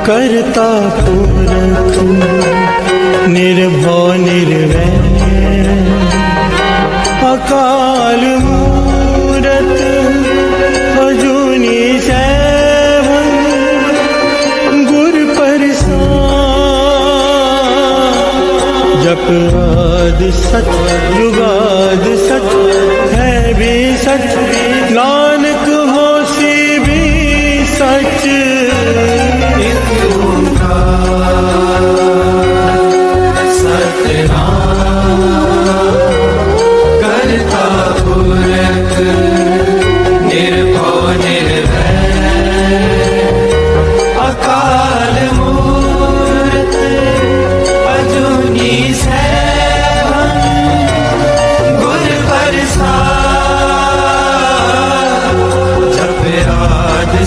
करता पुरख निर्भव निर्वैर अकाल मूरत अजूनी सैभं गुर प्रसाद। जप आदि सच जुगाद सच है भी सच, नानक होसी भी सच।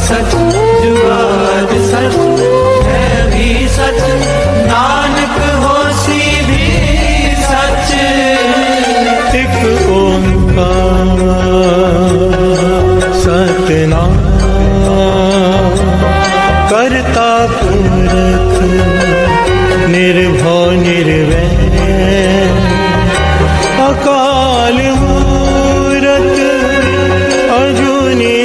सच जुगाद सच है भी सच, नानक होसी भी सच। एक ओंकार सतनाम करता पुरख निर्भव निर्वैर अकाल मूरत अजूनी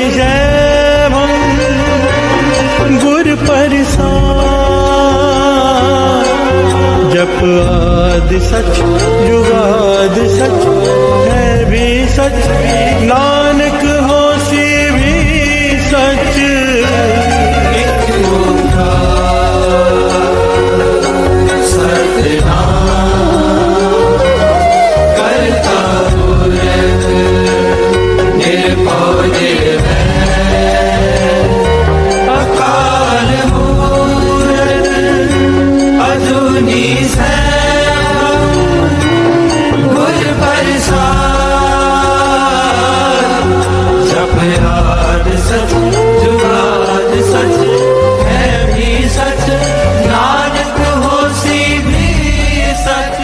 गुर प्रसाद। जप आदि सच जुगाद सच है भी सच, नानक होसी भी सच। एक ओंकार सतनाम करता पुरख निर्भव निर्वैर अकाल मूरत अजूनी सैभं गुर प्रसाद। जप आदि सच जुगाद सच है भी सच, नानक होसी भी सच।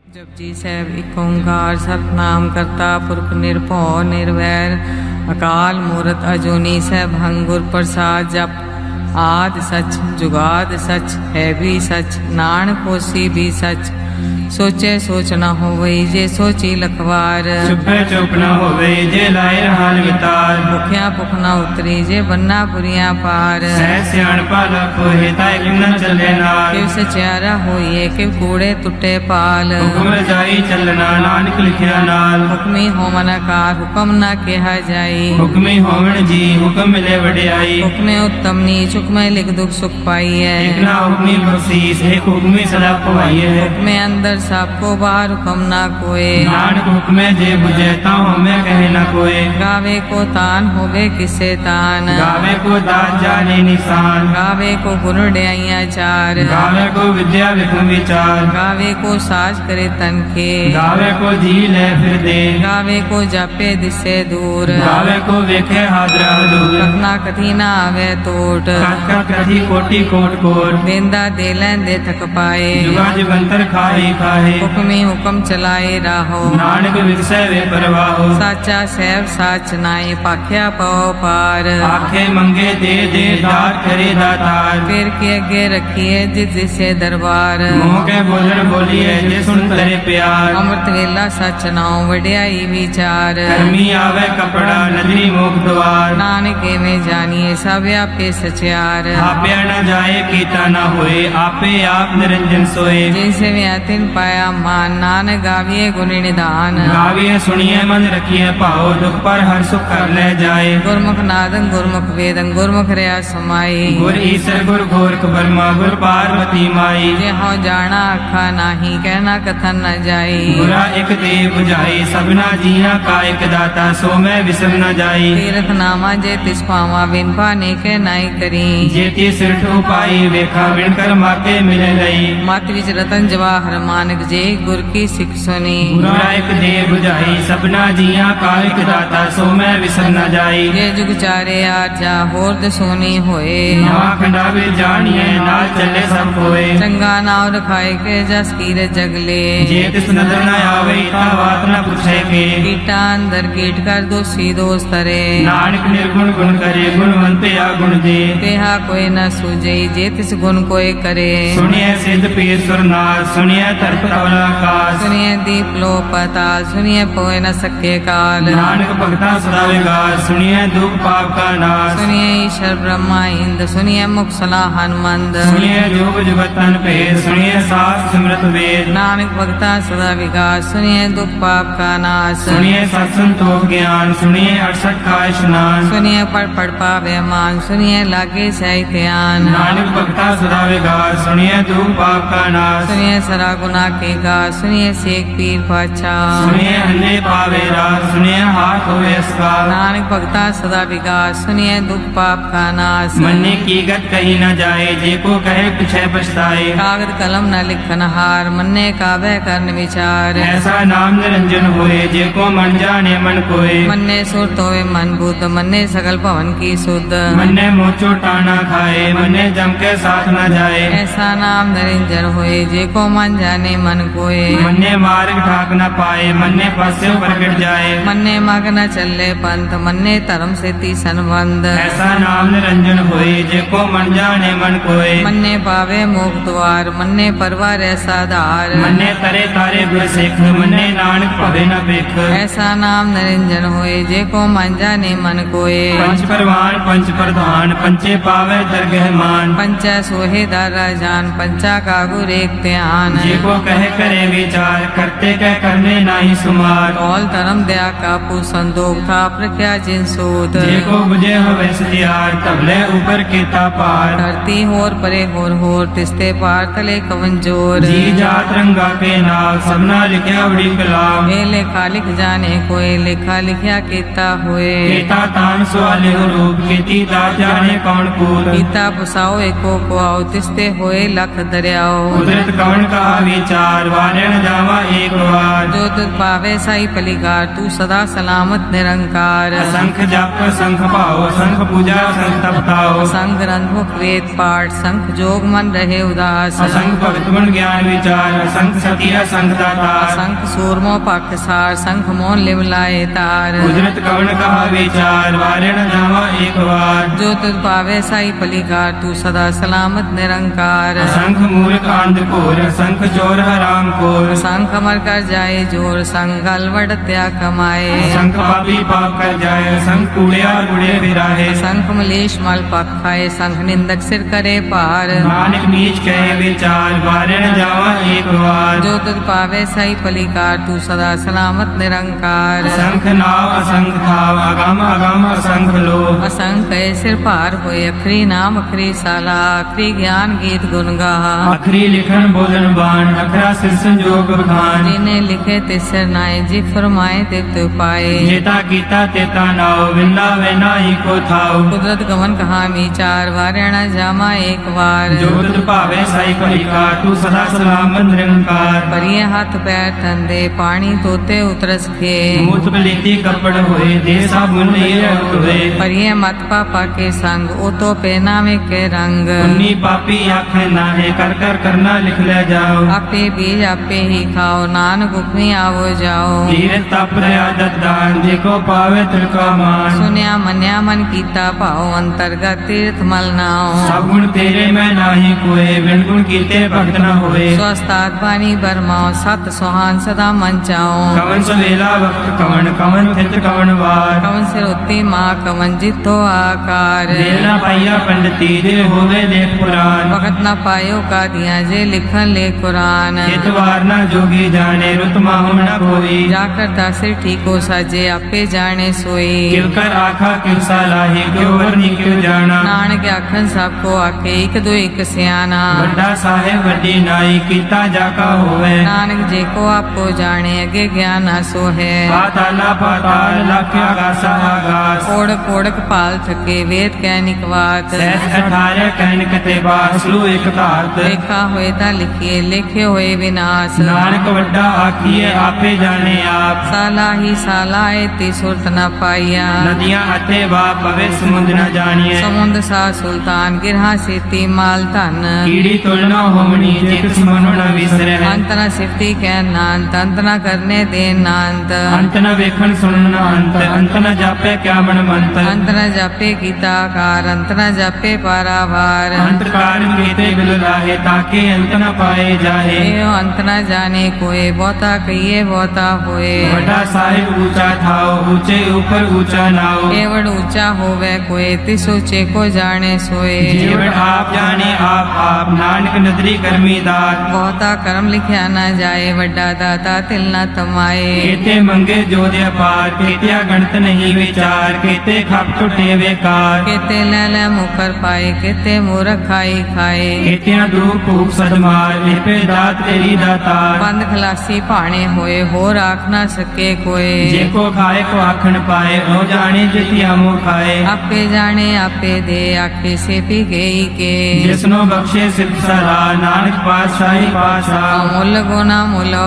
जपजी ਸਾਹਿਬ ਏਕ ਓਂਕਾਰ ਸਤਿਨਾਮ ਕਰਤਾ ਪੁਰਖ ਨਿਰਭਉ ਨਿਰਵੈਰ ਅਕਾਲ ਮੂਰਤ ਅਜੂਨੀ ਸੈਭੰ ਗੁਰ ਪ੍ਰਸਾਦ। ਜਪ ਆਦ ਸਚ ਜੁਗਾਦ ਸਚ ਹੈ ਵੀ ਸਚ, ਨਾਨਕ ਹੋਸੀ ਵੀ ਸਚ। ਸੋਚੇ ਸੋਚ ਨਾ ਹੋਵੇ ਜੇ ਸੋਚੀ ਲਖਵਾਰ, ਚੁੱਪੇ ਚੁੱਪ ਨਾ ਹੋਵੇ ਜੇ ਲਾਏ ਰਹਾਨ ਵਿਤਾਰ। ਭੁਖਿਆ ਭੁਖ ਨਾ ਉਤਰੀ ਜੇ ਬੰਨਾ ਬੁਰੀਆਂ ਪਾਰ, ਸਹਿ ਸਿਆਣਪਾ ਲਖ ਹੋਏ ਤਾਂ ਇਕ ਨਾ ਚੱਲੇ ਨਾਲ। ਕਿਵ ਸਚਿਆਰਾ ਹੋਈਏ ਕਿਵ ਕੂੜੇ ਟੁੱਟੇ ਪਾਲ, ਹੁਕਮ ਰਜਾਈ ਚੱਲਣਾ ਨਾਨਕ ਲਿਖਿਆ ਨਾਲ। ਹੁਕਮੀ ਹੋਵਨ ਆਕਾਰ ਹੁਕਮ ਨਾ ਕਿਹਾ ਜਾਈ, ਹੁਕਮੀ ਹੋਵਣ ਜੀ ਹੁਕਮ ਮਿਲੇ ਵਡਿਆਈ। ਹੁਕਮੇ ਉੱਤਮ ਨੀਚ ਹੁਕਮੇ ਲਿਖ ਦੁਖ ਸੁਖ ਪਾਈਐ, ਇਕ ਨਾ ਹੁਕਮੀ ਬਖਸ਼ੀਸ ਇੱਕ ਹੁਕਮੀ ਸਦਾ ਪਵਾਈਏ। ਹੁਕਮੇ ਅੰਦਰ ਸਭ ਕੋ ਬਾਹਰ ਹੁਕਮ ਨਾ ਕੋਏ, ਨਾਨਕ ਹੁਕਮੇ ਜੇ ਬੁਝੇ ਤਾਂ ਹਉਮੈ ਕਹੇ ਨਾ ਕੋਏ। ਗਾਵੇ ਕੋ ਤਾਨ ਹੋਵੇ ਕਿਸੇ ਤਾਨ, ਗਾਵੇ ਕੋ ਦਾਤ ਜਾਣੇ ਨਿਸ਼ਾਨ। ਗਾਵੇ ਕੋ ਗੁਣ ਡਿਆਈਆਂ ਚਾਰ, ਗਾਵੇ ਕੋ ਵਿਦਿਆ ਵਿਖਮ ਵਿਚਾਰ। ਗਾਵੇ ਕੋ ਸਾਜ ਕਰੇ ਤਨ ਕੇ, ਗਾਵੇ ਕੋ ਜੀ ਲੈ ਫਿਰ ਦੇ। ਗਾਵੇ ਕੋ ਜਾਪੇ ਦਿਸੇ ਦੂਰ, ਗਾਵੇ ਕੋ ਵੇਖੇ ਹਾਜ਼ਰਾ ਦੂਰ। ਰਖਨਾ ਕਥੀ ਨਾ ਆਵੇ ਟੋਟ, ਕਥ ਕਥੀ ਕੋਟੀ ਕੋਟ ਕੋਟ। ਦੇਂਦਾ ਦੇ ਲੈਂਦੇ ਥਕ ਪਾਏ, ਜੁਗਾ ਜਵੰਤਰ ਖਾਹੀ ਖਾਹੇ। ਹੁਕਮੀ ਹੁਕਮ ਚਲਾਏ ਰਾਹੋ, ਨਾਨਕ ਵਿਗਸੈ ਵੇ ਪਰਵਾਹੋ। ਸਾਚਾ ਸਹਿਬ ਸਾਚ ਨਾਏ ਪਾਖਿਆ ਪਉ ਪਾਰ। ਆਖੇ ਮੰਗੇ ਦੇ ਦੇ ਦਾਤ ਕਰੇ ਦਾਤਾਰ। ਫਿਰ ਕੇ ਅੱਗੇ ਰੱਖੀਏ ਜਿਸ ਦਿਸੇ ਦਰਬਾਰ, ਮੋਹ ਕੇ ਬੋਲਣ ਬੋਲੀਏ ਜੇ ਸੁਣ ਤਰੇ ਪਿਆਰ। ਅੰਮ੍ਰਿਤ ਵੇਲਾ ਸਚ ਨਾਉ ਵਡਿਆਈ ਵਿਚਾਰ, ਕਰਮੀ ਆਵੇ ਕਪੜਾ ਨਦਰੀ ਮੋਖ ਦਵਾਰ। ਨਾਨਕ ਐਵੇਂ ਜਾਣੀਏ ਸਭ ਆਪੇ ਸਚਿਆਰ। ਆਪਿਆ ਨਾ ਜਾਏ ਕੀਤਾ ਨਾ ਹੋਏ, ਆਪੇ ਆਪ ਨਿਰੰਜਨ ਸੋਏ। ਜਿਸ ਵਿਆ ਤਿਨ ਪਾਇਆ ਮਾਨ, ਨਾਨਕ ਗਾਵੀਏ ਗੁਣ ਨਿਧਾਨ। ਗਾਵੀਏ ਸੁਣੀਏ ਮਨ ਰਖੀਏ ਭਾਉ, ਦੁਖ ਪਰ ਹਰ ਸੁਖ ਕਰ ਲੈ ਜਾਏ। ਗੁਰਮੁਖ ਨਾਦੰ ਗੁਰਮੁਖ ਵੇਦੰ ਗੁਰਮੁਖ ਰਿਆ ਸਮਾਈ, ਗੁਰ ਈਸਰ ਗੁਰ ਗੋਰਖ ਬਰਮਾ ਗੁਰ ਪਾਰਵਤੀ ਮਾਈ। ਜੇ ਹਉ ਜਾਣਾ ਆਖਾ ਨਾਹੀ ਕਹਿਣਾ ਕਥਾ कथन न जाई। बुरा एक दे बुझाई सबना जिया का एक दाता सो मैं विसर न जाई। तीर्थ नामा जे तिस पावा बिन पाने के नाई करी। जेती सिरठ उपाई वेखा विणकर माके मिले लई। मत विच रतन जवाहर मानक जे गुर की सिख सुनी। बुरा एक दे बुझाई सबना जिया का एक दाता सो मैं विसर न जाई। ये जुग चारे आजा होर दसोनी होए। नवा खंडावे जानिए नाल चले सब कोए। चंगा नाव रखाए के जस कीरे जगले। जे तिस नजर न आवे ता बात न पूछे के। कीटा अंदर कीट कर दोषी दोष तरे। नानक निर्गुण गुण करे गुणवंते गुण दे। तेहा कोई न सूझे जे तिस गुण कोई करे। सुनिए सिद्ध पीर सुरनार सुनिए तरप तवल आकाश। सुनिए दीप लो पताल सुनिए पोए न सके काल। नानक भगता सदा विगास सुनिए दुख पाप का नाश। सुनिए ईश्वर ब्रह्मा इंद सुनिए मुख सलाह हनुमंद। सुनिए जोग जुगतन भेद सुनिए सास सिमरत वेद। नानक भगता सदा विकास सुनिए दुख पाप का नाश। सुनिए सत्संतोष ज्ञान सुनिए 68 का स्नान। सुनिए पढ़ पावे मान सुनिए लागे सही ध्यान। नानक भगता सदा विगास सुनिए दुख पाप का नाश। सुनिए सरा गुना के गा सुनिए शेख पीर पाचा। सुनिए अन्ने पावे रास सुनिए हाथ होवे इसका। नानक भगता सदा विकास सुनिए दुख पाप का नाश। मन्ने की गत कही न जाए जे को कहे पीछे पछताए। कागद कलम न लिखन हार मन्ने कावे करन विचार। ऐसा नाम निरंजन होए जे को मन जाने मन कोय। मन्ने सुरत होवे मन बुद्ध मन्ने सकल भवन की शुद्ध। मन्ने मोचो टाना खाए मन्ने जम के साथ न जाए। ऐसा नाम निरंजन होए जे को मन जाने मन कोय। मन्ने मार्ग ठाक न पाए मन्ने पस्यो प्रकट जाए। मन्ने मग न चले पंथ मन्ने धर्म से ती संबंध। ऐसा नाम निरंजन होए जे को मन जाने मन कोय। मन्ने पावे मोख द्वार मन्ने परवार ऐसा धार। मन्ने तरे तारे गुर सिख मन्ने नानक भवे न बिख। ऐसा नाम निरंजन होए जे को मन जाने मन कोय। पंच परवान पंच प्रधान पंचे पावे दरगह मान। पंचा सोहे दारा जान पंचा का गुर एक ध्यान। जे को कहे करे विचार करते कह करने नाही सुमार। कौल धर्म दया का पूसन दोग था प्रख्या जिन सूत। जे को बुझे हवे सतियार तबले ऊपर केता पार। धरती होर परे होर तिस्ते पार तले कवन जोर। जी जात रंगा के नाम सबना लिखया बड़ी कलाम। ये लेखा लिख जाने कोई लेखा लिखया केता हुए। केता तान सवाले रूप केती दात जाने कौन कूद। गीता पुसाओ एको को आओ तिस्ते होए लख दरियाओ। कुदरत कौन का विचार वाले न जावा एक बार। जो तुझ पावे साई पलिकार तू सदा सलामत निरंकार। असंख जप संख पाओ संख पूजा संख तपताओ। संग ग्रंथ मुख वेद पाठ संख जोग मन रहे उदास। असंख भक्त मन ज्ञान विचार असंख सती असंख दातार। संख सूरमो पख सार संख मोन लिवलाए तार। कुदरत कौन कहा विचार वाले न जावा एक बार। जो तुझ पावे साई पलिकार तू सदा सलामत निरंकार। असंख मूर्ख अंधकोर असंख चोर हराम कोर। संख अमर कर जाए जोर संग अलवड़ त्या कमाए। असंख पापी पाप कर जाए असंख कूड़िया गुड़े फिराहे। संख मलेश मल पख खाए संख निंदक सिर करे पार। नानक नीच कहे विचार वाले न जावा एक बार। जो तुझ पावे सही पलिकार तू सदा सलामत निरंकार। असंख नाव असंख थाव अगम अगम असंख लो। असंख सिर पार होए अखरी नाम अखरी साला अखरी ज्ञान गीत गुण गा। अखरी लिखन बोलन बाण अखरा सिर संजोग बखान। जिन्हें लिखे तिसर नाय जी फरमाए तित पाए। जेता कीता तेता नाव विंदा वे नाही को थाव। कुदरत गमन कहा विचार वारणा जामा एक बार। जो तुझ भावे साई पलिका तू सदा सलामत निरंकार। परिये हाथ पैर ठंडे पानी तोते उतरस खे। मूत पलीती कपड़ होए दे साबुन हुए। परिये मत पापा के संग ओ तो पहनावे के रंग। उन्नी पापी आखे नाहे कर कर करना लिख ले जाओ। आपे बीज आपे ही खाओ नानक हुक्मी आवो जाओ। धीरज तप आदत दान देखो पावे तिलका मान। सुनिया मन्या मन कीता पाओ अंतर्गत तीर्थ मल नाओ। सब गुण तेरे में नाही कोय बिन गुण कीते भक्त न होए। स्वस्थात पानी बरमाओ सत सुहान सदा मन चाओ। कवन सवेला वक्त कवन कवन थित कवन वार। कवन सिर उत्ती माँ कवन जितो आकार। देर न पाइया पंडिती दे होवे देख पुराण। वक्त न पायो का दिया जे लिखन ले कुरान। चितवार न जोगी जाने रुत माहु न कोई। जा करता सिर ठीको साजे आपे जाने सोई। किव कर आखा किव सलाही क्यों वरनी क्यों जाना। नानक आखन सबको आखे एक दो एक सियाना। वड्डा साहेब वड्डी नाई कीता जाका होवे। नानक जे को आपको जाने अगे ज्ञान आसो है। पाताला पाताल लख आगासा आगास। ओढ़क ओढ़क पाल थके वेद कैनिक वात। सहस 18 कहन कते बासलू एक धात। लेखा होए ता लिखिए लेखे होए विनाश। नानक वड्डा आखिए आपे जाने आप। साला ही साला एती सुरत न पाइया। नदियां अते बा पवे समुद्र न जानिए। समुद्र सा सुल्तान गिरहा सेती माल धन। कीड़ी तुलना होमनी जे किस मनो न विसरे। अंत न सिफती कह नांत अंत न करने दे नांत। अंत न वेखन सुनन अंत अंत न जापे क्या मन मंत। अंत न जापे गीता कार अंत न जापे पारावार। अंत कारण केते बिल लाहे ताके अंत न पाए जाहे। एयो अंत न जाने कोई बहुता कहिए बहुता होए। वड्डा साहिब ऊंचा थाओ ऊंचे ऊपर ऊंचा नाओ। केवड़ ऊंचा होवे कोई तिस ऊंचे को जाने सोए। जेवड़ आप जाने आप नानक नदरी कर्मी दात। बहुता कर्म लिखया न जाए वड्डा दाता तिल न तमाए। केते मंगे जोधे अपार केतिया गणत नहीं विचार। केते खप टुटे बेकार। केते ले मुकर पाए केते मूर्ख खाई खाए। केतिया दूर भूख सदमार लिपे दात तेरी दातार। बंद खलासी भाणे होए हो राख न सके कोई। जेको खाए को आखन पाए ओ जाने जितिया मुँह खाए। आपे जाने आपे दे आखे से पी गई के। जिसनो बख्शे सिद्ध सलाह नानक पातशाही पातशाह। मुल गुना मुलो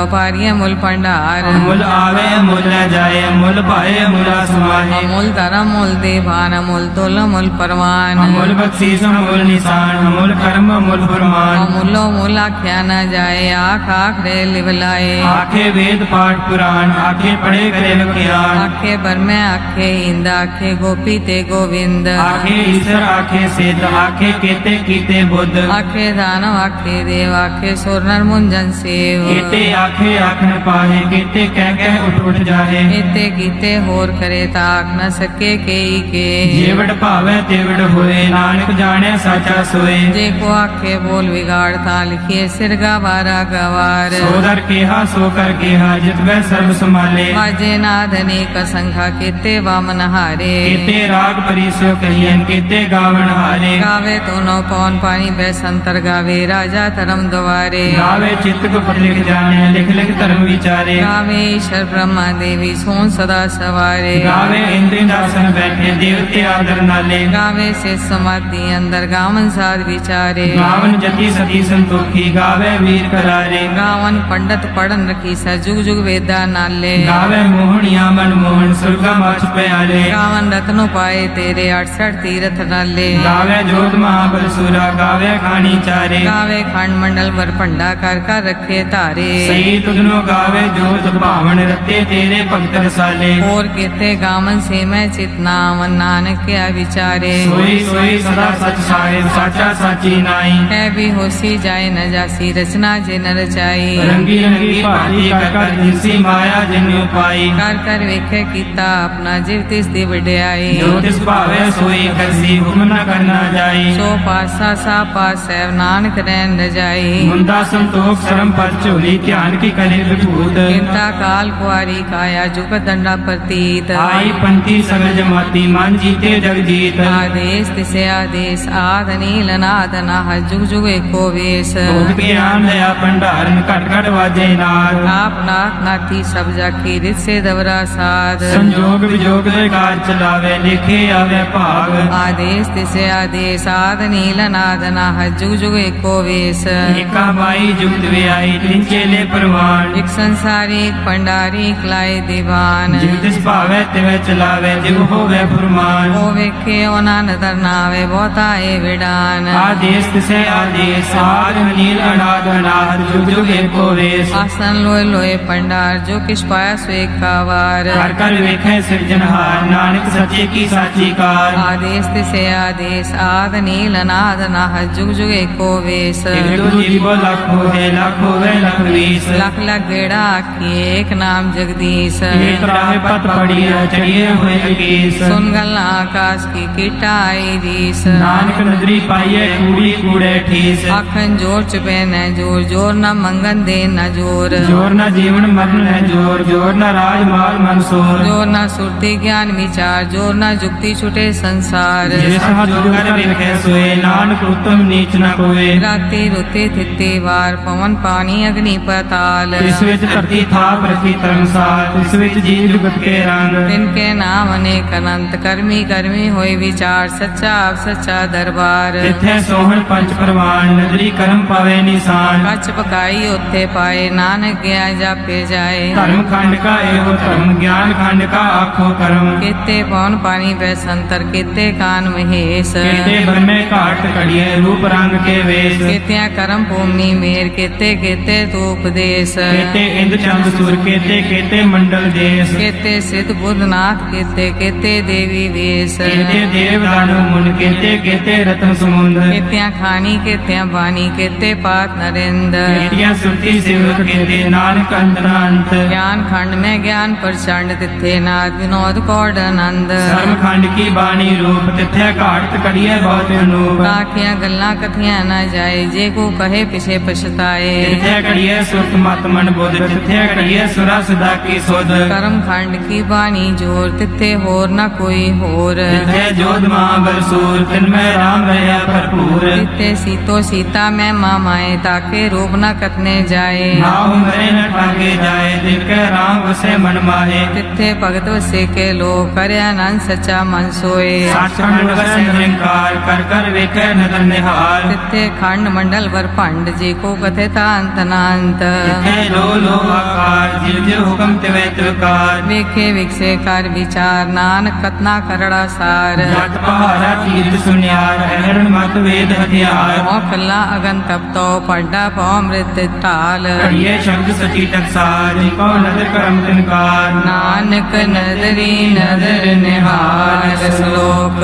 पारिये मुल भंडार। मुल आवे मुल न जाए मुल पाए मुला समाहे। अमूल धर्म मूल देवान अमूल तुल मूल परवान। अमूल बख्शीस अमूल निशान अमूल कर्म अमूल फरमान। अमूलो मूल आख्या न जाए आख आख रे लिवलाए। आखे वेद पाठ पुराण आखे पढ़े करे ज्ञान। आखे बर में आखे इंद आखे गोपी ते गोविंद। आखे ईश्वर आखे सिद्ध आखे केते कीते बुद्ध। आखे दानव आखे देव आखे सुर नर मुंजन सेव। केते आखे आख न पाहे केते कह उठ उठ जाहे। एते कीते होर करे ताक न सके केई के। जेवड़ भावे तेवड़ होए नानक जाने साचा सोए। जे को आखे बोल बिगाड़ता लिखिए सिर गवारा गवार। सोदर केहा सोकर केहा जितवे सर्व संभाले। बाजे नाद अनेक संख्या केते वामन हारे। केते राग परिसो कहियन केते गावन हारे। गावे दोनों पौन पानी बैसंतर गावे राजा धर्म द्वारे। गावे चित्त को पढ़ लिख जाने लिख लिख धर्म विचारे। गावे ईश्वर ब्रह्मा देवी सोन सदा सवारे। गावे इंद्र दासन बैठे देवते आदर नाले। गावे से समाधि अंदर गावन साध विचारे। गावन जति सती संतोखी गावे वीर करारे। गावन पंडित पढ़न रखी सा जुग जुग वेदा नाले। गावे मोहनिया मन मोहन सुरगा मछ प्याले। गावन रत्नो पाए तेरे 68 तीरथ नाले। गावे जोत महाबल सुरा गावे खानी चारे। गावे खंड मंडल वर भंडा कर रखे तारे। सही तुधनो गावे जोत भावन रते तेरे भक्त रसाले। और केते गावन से मैं चितनावन नानक क्या विचारे। सोई सोई सदा सच साहिब साचा साची नाई। है भी होसी जाए न जासी रचना जे न रचाई। रंगी रंगी भांति कर जिनसी माया जिन्यू पाई। कर वेखे कीता अपना जीव तिस दी वड्याई। जो तिस भावे सोई करसी हुक्म न करना जाई। सो पासा सा पास सैव नानक रैन न जाई। मुंदा संतोख शरम पर चोली ध्यान की करे विभूत। चिंता काल कुआरी काया जुग दंडा प्रतीत। आई पंथी सगल जमाती मान जीते जग जीत। आदेश तिसे आदेश आद नील नाद नाह जुग जुग एको वेश। भोग ज्ञान दया भंडारन घट घट वाजे नाद। आप नाथ नाथी सब जाकी रित से दवरा साध। संजोग विजोग दे कार चलावे लिखे आवे भाग। आदेश तिसे आदेश आद नील नाद नाह जुग जुग एको वेश। एका माई जुगत वे आई तिन चेले परवान। एक संसारी एक पंडारी एक लाए दीवान। जिव तिस भावे तिवे चलावे जिव होवे फुरमान। ओ वेखे ओना नदर नावे बहुता ए विडान। आदेश तिसे आदेश आद नील अनाद अनाद जुग जुग एको वेश। आसन लोए लोए पंडार जो किस पाया स्वे कावार। कर कर वेखे सिरजनहार नानक सचे की साची कार। आदेश तिसे आदेश आद नील नाद नाह जुग जुग एको वेश। एक दो जीवो लाख होवे लाख होवे लख वीस। लख लख गेड़ा आखी एक नाम जगदीश। एक राह पत पड़ी चढ़िए हुए अकीस। सुन गल आकाश की कीटा आई दीस। नानक नजरी पाइये कूड़ी कूड़े ठीस। आखन जोर चुपे न जोर जोर न मंगन दे न जोर जोर न जीवन मरण है जोर जोर न राज माल मनसोर जोर न सुरती ज्ञान विचार जोर न जुक्ति छुटे संसार जिस हाथ जोगर वेखे सोए नानक उत्तम नीच न कोए राते रुते थिते वार पवन पानी अग्नि पताल इस विच धरती थाप रखी तरमसाल इस विच जीव जुगत के रंग तिनके नाम अनेक अनंत कर्मी कर्मी होए विचार सच्चा आप सच्चा दरबार तिथे सोहन पंच प्रवान नजरी करम पावे निशान कच पकाई उत्थे पाए नानक गया जापे जाए धर्म खंड का एवं धर्म ज्ञान खंड का आखो कर्म केते पवन पानी बैसंतर केते कान महेश केते ब्रह्मे घाट कड़िए रूप रंग के वेश केत्या करम भूमि मेर केते केते तो उपदेश केते इंद्र चंद सुर केते केते मंडल देश केते सिद्ध बुद्धनाथ केते केते देवी वेश केते देव दानव मुन केते केते रत्न समुंद केत्या खानी केत्या बानी केते पात नरेंद केतिया सुरती सेवक केते नानक अंतरांत ज्ञान खंड में ज्ञान प्रचंड तिथे नाथ विनोद कौड आनंद धर्म खंड की बाणी रूप तिथे घाट कड़िए बहुत अनूप काखिया गल्ला कथिया न जाए जे को कहे पिछे पछताए तिथे कड़िए सुरत मत मन बुध तिथे कड़िए सुरा सुधा की सुध कर्म खंड की बानी जोर तिथे होर न कोई होर तिथे जोध महाबल सूर तिनमें राम रहा भरपूर तिथे सीतो सीता में मामाए ताके रूप न कथने जाए नाव मरे न ठाके जाए तिनके राम वसे मन माहे तिथे भगत वसे के लो करे आनंद सच्चा मन सोए साखंड वसे निरंकार कर कर वेखे नदर निहार तिथे खंड मंडल वर पंड जी को कथे ता अंत नांत तिथे लो आकार जिव जिव हुक्म तिवे त्रिकार वेखे विकसे कर विचार नानक कतना करड़ा सार जट पहाड़ा तीर्थ सुनियार हरण मत वेद हथियार ओ कल्ला अगन तप तो पड्डा पौ मृत टाल कड़िए शब्द सची टकसार जिको नदर करम तिनकार नानक नदरी नदर निहार श्लोक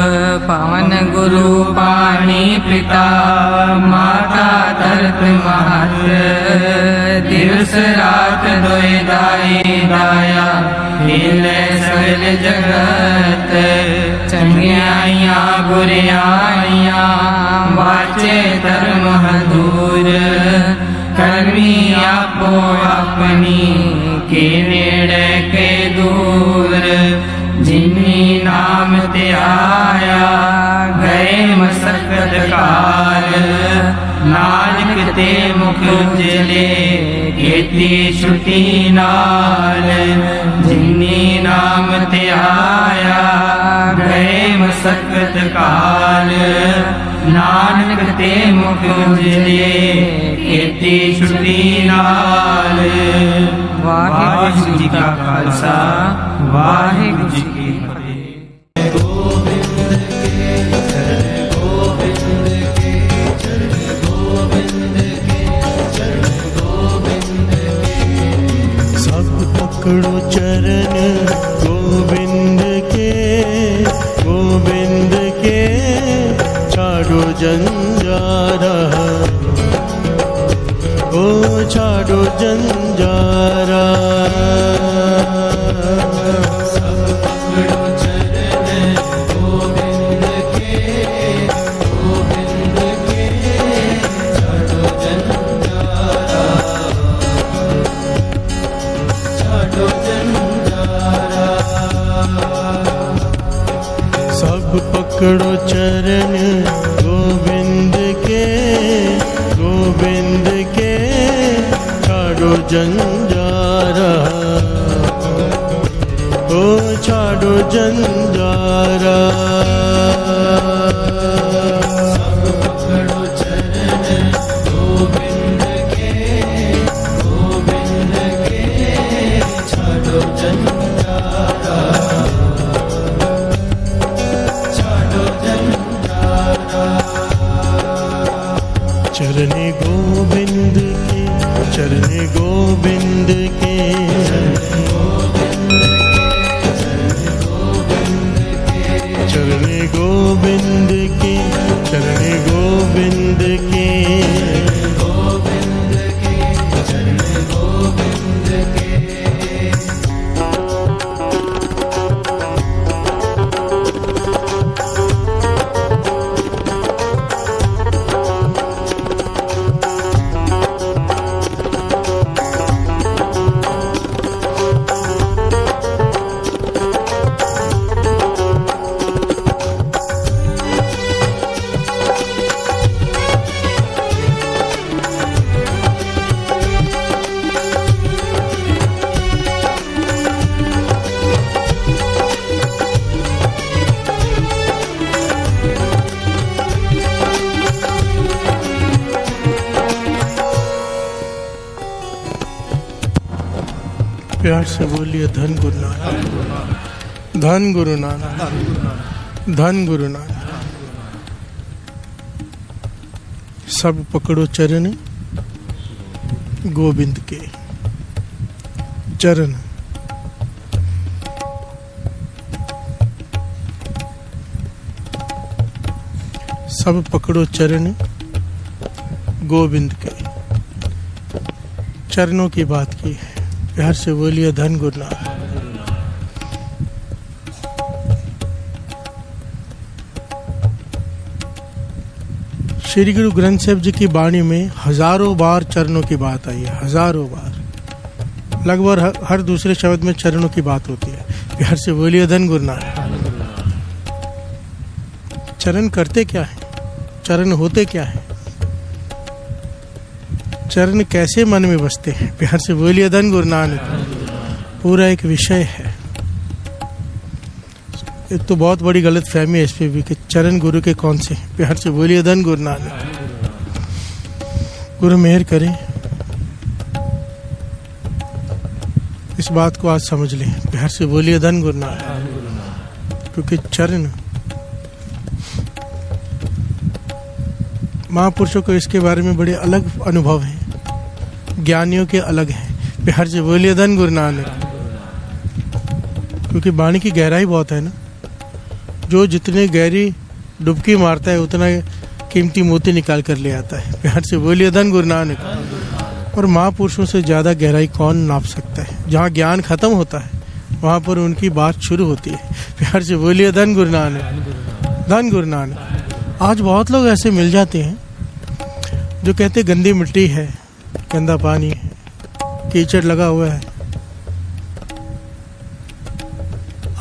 पवन गुरु पाणी पिता माता धरत महत दिवस रात दोय दाई दाया हिले सगल जगत चंगियाइया बुरियाइया वाचे धर्म दूर करमी आपो अपनी के नेड़े के दूर जिन्नी नाम ते आया गए मसकत काल नानक ते मुख उजले केती छुटी नाल जिन्नी नाम ते आया गए मसकत काल नानक ते मुख उजले केती छुटी नाल वाहिगुरु जी का खालसा वाहिगुरु जी की फतेह। सब पकड़ो चरण गोविंद के छाड़ो जंजारा ओ छाड़ो जंजारा सब पकड़ो चरण गोविंद के छाड़ो जंजारा ओ छाड़ो जंजारा चरने गोविंद के चरने गोविंद के चरने गोविंद प्यार से बोलिए धन गुरु नानक, धन गुरु नानक, धन गुरु नानक। सब पकड़ो चरण गोविंद के चरण। सब पकड़ो चरण गोविंद के। चरणों की बात की है, प्यार से बोलिए धन गुरु नानक। श्री गुरु ग्रंथ साहिब जी की वाणी में हजारों बार चरणों की बात आई है, हजारों बार। लगभग हर दूसरे शब्द में चरणों की बात होती है। प्यार से बोलिए धन गुरु नानक। चरण करते क्या है, चरण होते क्या है, चरण कैसे मन में बसते हैं? प्यार से बोलिए धन गुरु नानक। पूरा एक विषय है। एक तो बहुत बड़ी गलत फहमी है इस पे भी कि चरण गुरु के कौन से। प्यार से बोलिए धन गुरु नानक। गुरु मेहर करें इस बात को आज समझ लें। प्यार से बोलिए धन गुरु नानक। क्योंकि चरण महापुरुषों को इसके बारे में बड़े अलग अनुभव हैं, ज्ञानियों के अलग हैं। प्यार से बोलिए धन गुरु नानक। क्योंकि वाणी की गहराई बहुत है ना। जो जितने गहरी डुबकी मारता है उतना कीमती मोती निकाल कर ले आता है। प्यार से बोलिए धन गुरु नानक। और महापुरुषों से ज़्यादा गहराई कौन नाप सकता है? जहाँ ज्ञान खत्म होता है वहाँ पर उनकी बात शुरू होती है। प्यार से बोलिए धन गुरु नानक, धन गुरु नानक। आज बहुत लोग ऐसे मिल जाते हैं जो कहते गंदी मिट्टी है, गंदा पानी है, कीचड़ लगा हुआ है।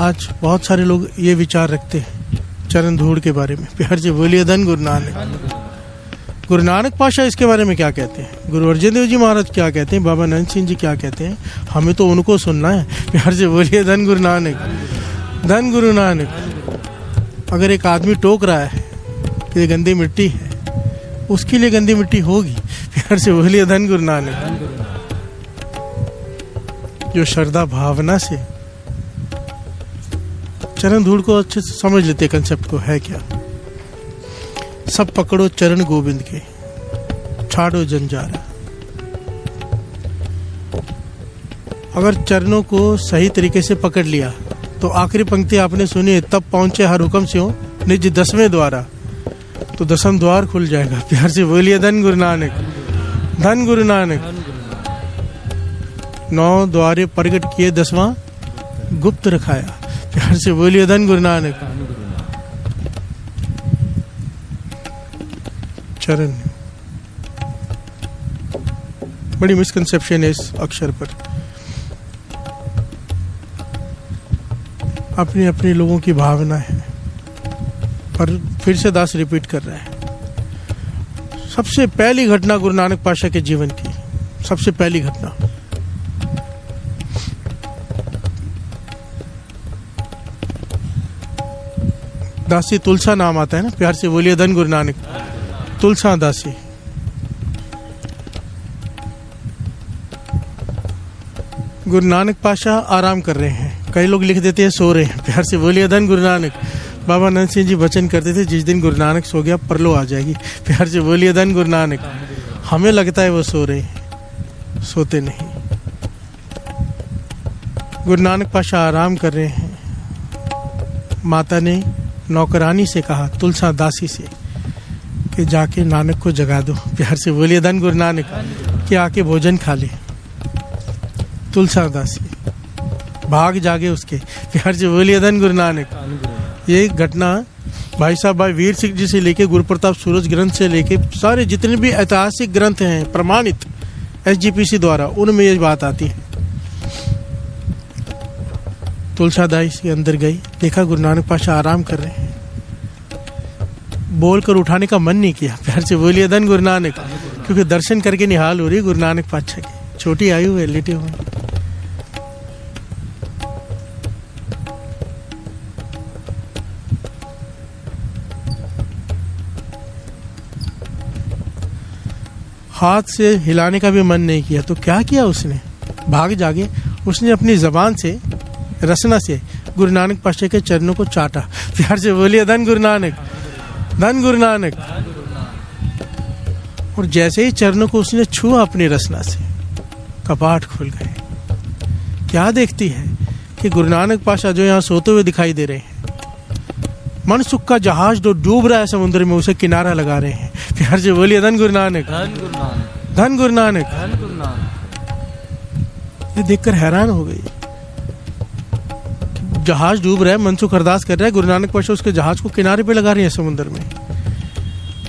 आज बहुत सारे लोग ये विचार रखते हैं चरण धूड़ के बारे में। प्यार से बोलिए धन गुरु नानक। गुरु नानक पातशाह इसके बारे में क्या कहते हैं, गुरु अर्जन देव जी महाराज क्या कहते हैं, बाबा नंद सिंह जी क्या कहते हैं, हमें तो उनको सुनना है। प्यार से बोलिए धन गुरु नानक, धन गुरु नानक। अगर एक आदमी टोक रहा है कि ये गंदी मिट्टी है, उसके लिए गंदी मिट्टी होगी। प्यार से बोलिए धन गुरु नानक। जो श्रद्धा भावना से चरण धूड़ को अच्छे से समझ लेते कंसेप्ट को है क्या। सब पकड़ो चरण गोविंद के, छाड़ो जंजारा। अगर चरणों को सही तरीके से पकड़ लिया तो आखिरी पंक्ति आपने सुनी, तब पहुंचे हर हुक्म से हो निज 10वें द्वारा, तो 10वां द्वार खुल जाएगा। प्यार से बोलिए धन गुरु नानक, धन गुरु नानक। 9 द्वारे प्रगट किए, 10वां गुप्त रखाया। प्यार से बोलिए धन गुरु नानक। चरण बड़ी मिसकंसेप्शन है इस अक्षर पर। अपनी अपनी लोगों की भावना है, पर फिर से दास रिपीट कर रहा है। सबसे पहली घटना गुरु नानक पातशाह के जीवन की, सबसे पहली घटना दासी तुलसा नाम आता है ना। प्यार से बोलिए धन गुरु नानक। तुलसा दासी गुरु नानक पातशाह आराम कर रहे हैं, कई लोग लिख देते हैं सो रहे हैं। प्यार से बोलिए धन गुरु नानक। बाबा नंद सिंह जी वचन करते थे, जिस दिन गुरु नानक सो गया परलो आ जाएगी। प्यार से बोलिए धन गुरु नानक। हमें लगता है वो सो रहे हैं, सोते नहीं। गुरु नानक पातशाह आराम कर रहे हैं। माता ने नौकरानी से कहा, तुलसा दासी से, कि जाके नानक को जगा दो। प्यार से बोलिए धन गुरु नानक। कि आके भोजन खा ले। तुलसा दासी भाग जागे उसके। प्यार से बोलिए धन गुरु नानक। ये घटना भाई साहब भाई वीर सिंह जी से लेके गुरु प्रताप सूरज ग्रंथ से लेके सारे जितने भी ऐतिहासिक ग्रंथ हैं प्रमाणित SGPC द्वारा, उनमें ये बात आती है। तुलसादासी अंदर गई, देखा गुरु नानक पातशाह आराम कर रहे हैं। बोल कर उठाने का मन नहीं किया। प्यार से बोलिए धन गुरु नानक। क्योंकि दर्शन करके निहाल हो रही गुरु नानक पातशाह की, छोटी आयु है, लेटे हुए। हाथ से हिलाने का भी मन नहीं किया, तो क्या किया उसने, भाग जागे उसने अपनी जबान से, रसना से गुरु नानक पातशाह के चरणों को चाटा। प्यार से बोलिए धन गुरु नानक, धन गुरु नानक। और जैसे ही चरणों को उसने छुआ अपनी रसना से, कपाट खुल गए। क्या देखती है कि गुरु नानक पातशाह जो यहाँ सोते हुए दिखाई दे रहे हैं, मनसुख का जहाज जो डूब रहा है समुद्र में, उसे किनारा लगा रहे हैं। प्यार से बोलिए धन गुरु नानक, धन गुरु नानक, धन गुरु नानक। धन गुरु नानक। ये देखकर हैरान हो गई। जहाज डूब रहा है, मनसुख अरदास कर रहा है, गुरु नानक पातशाह उसके जहाज को किनारे पे लगा रहे हैं समुद्र में।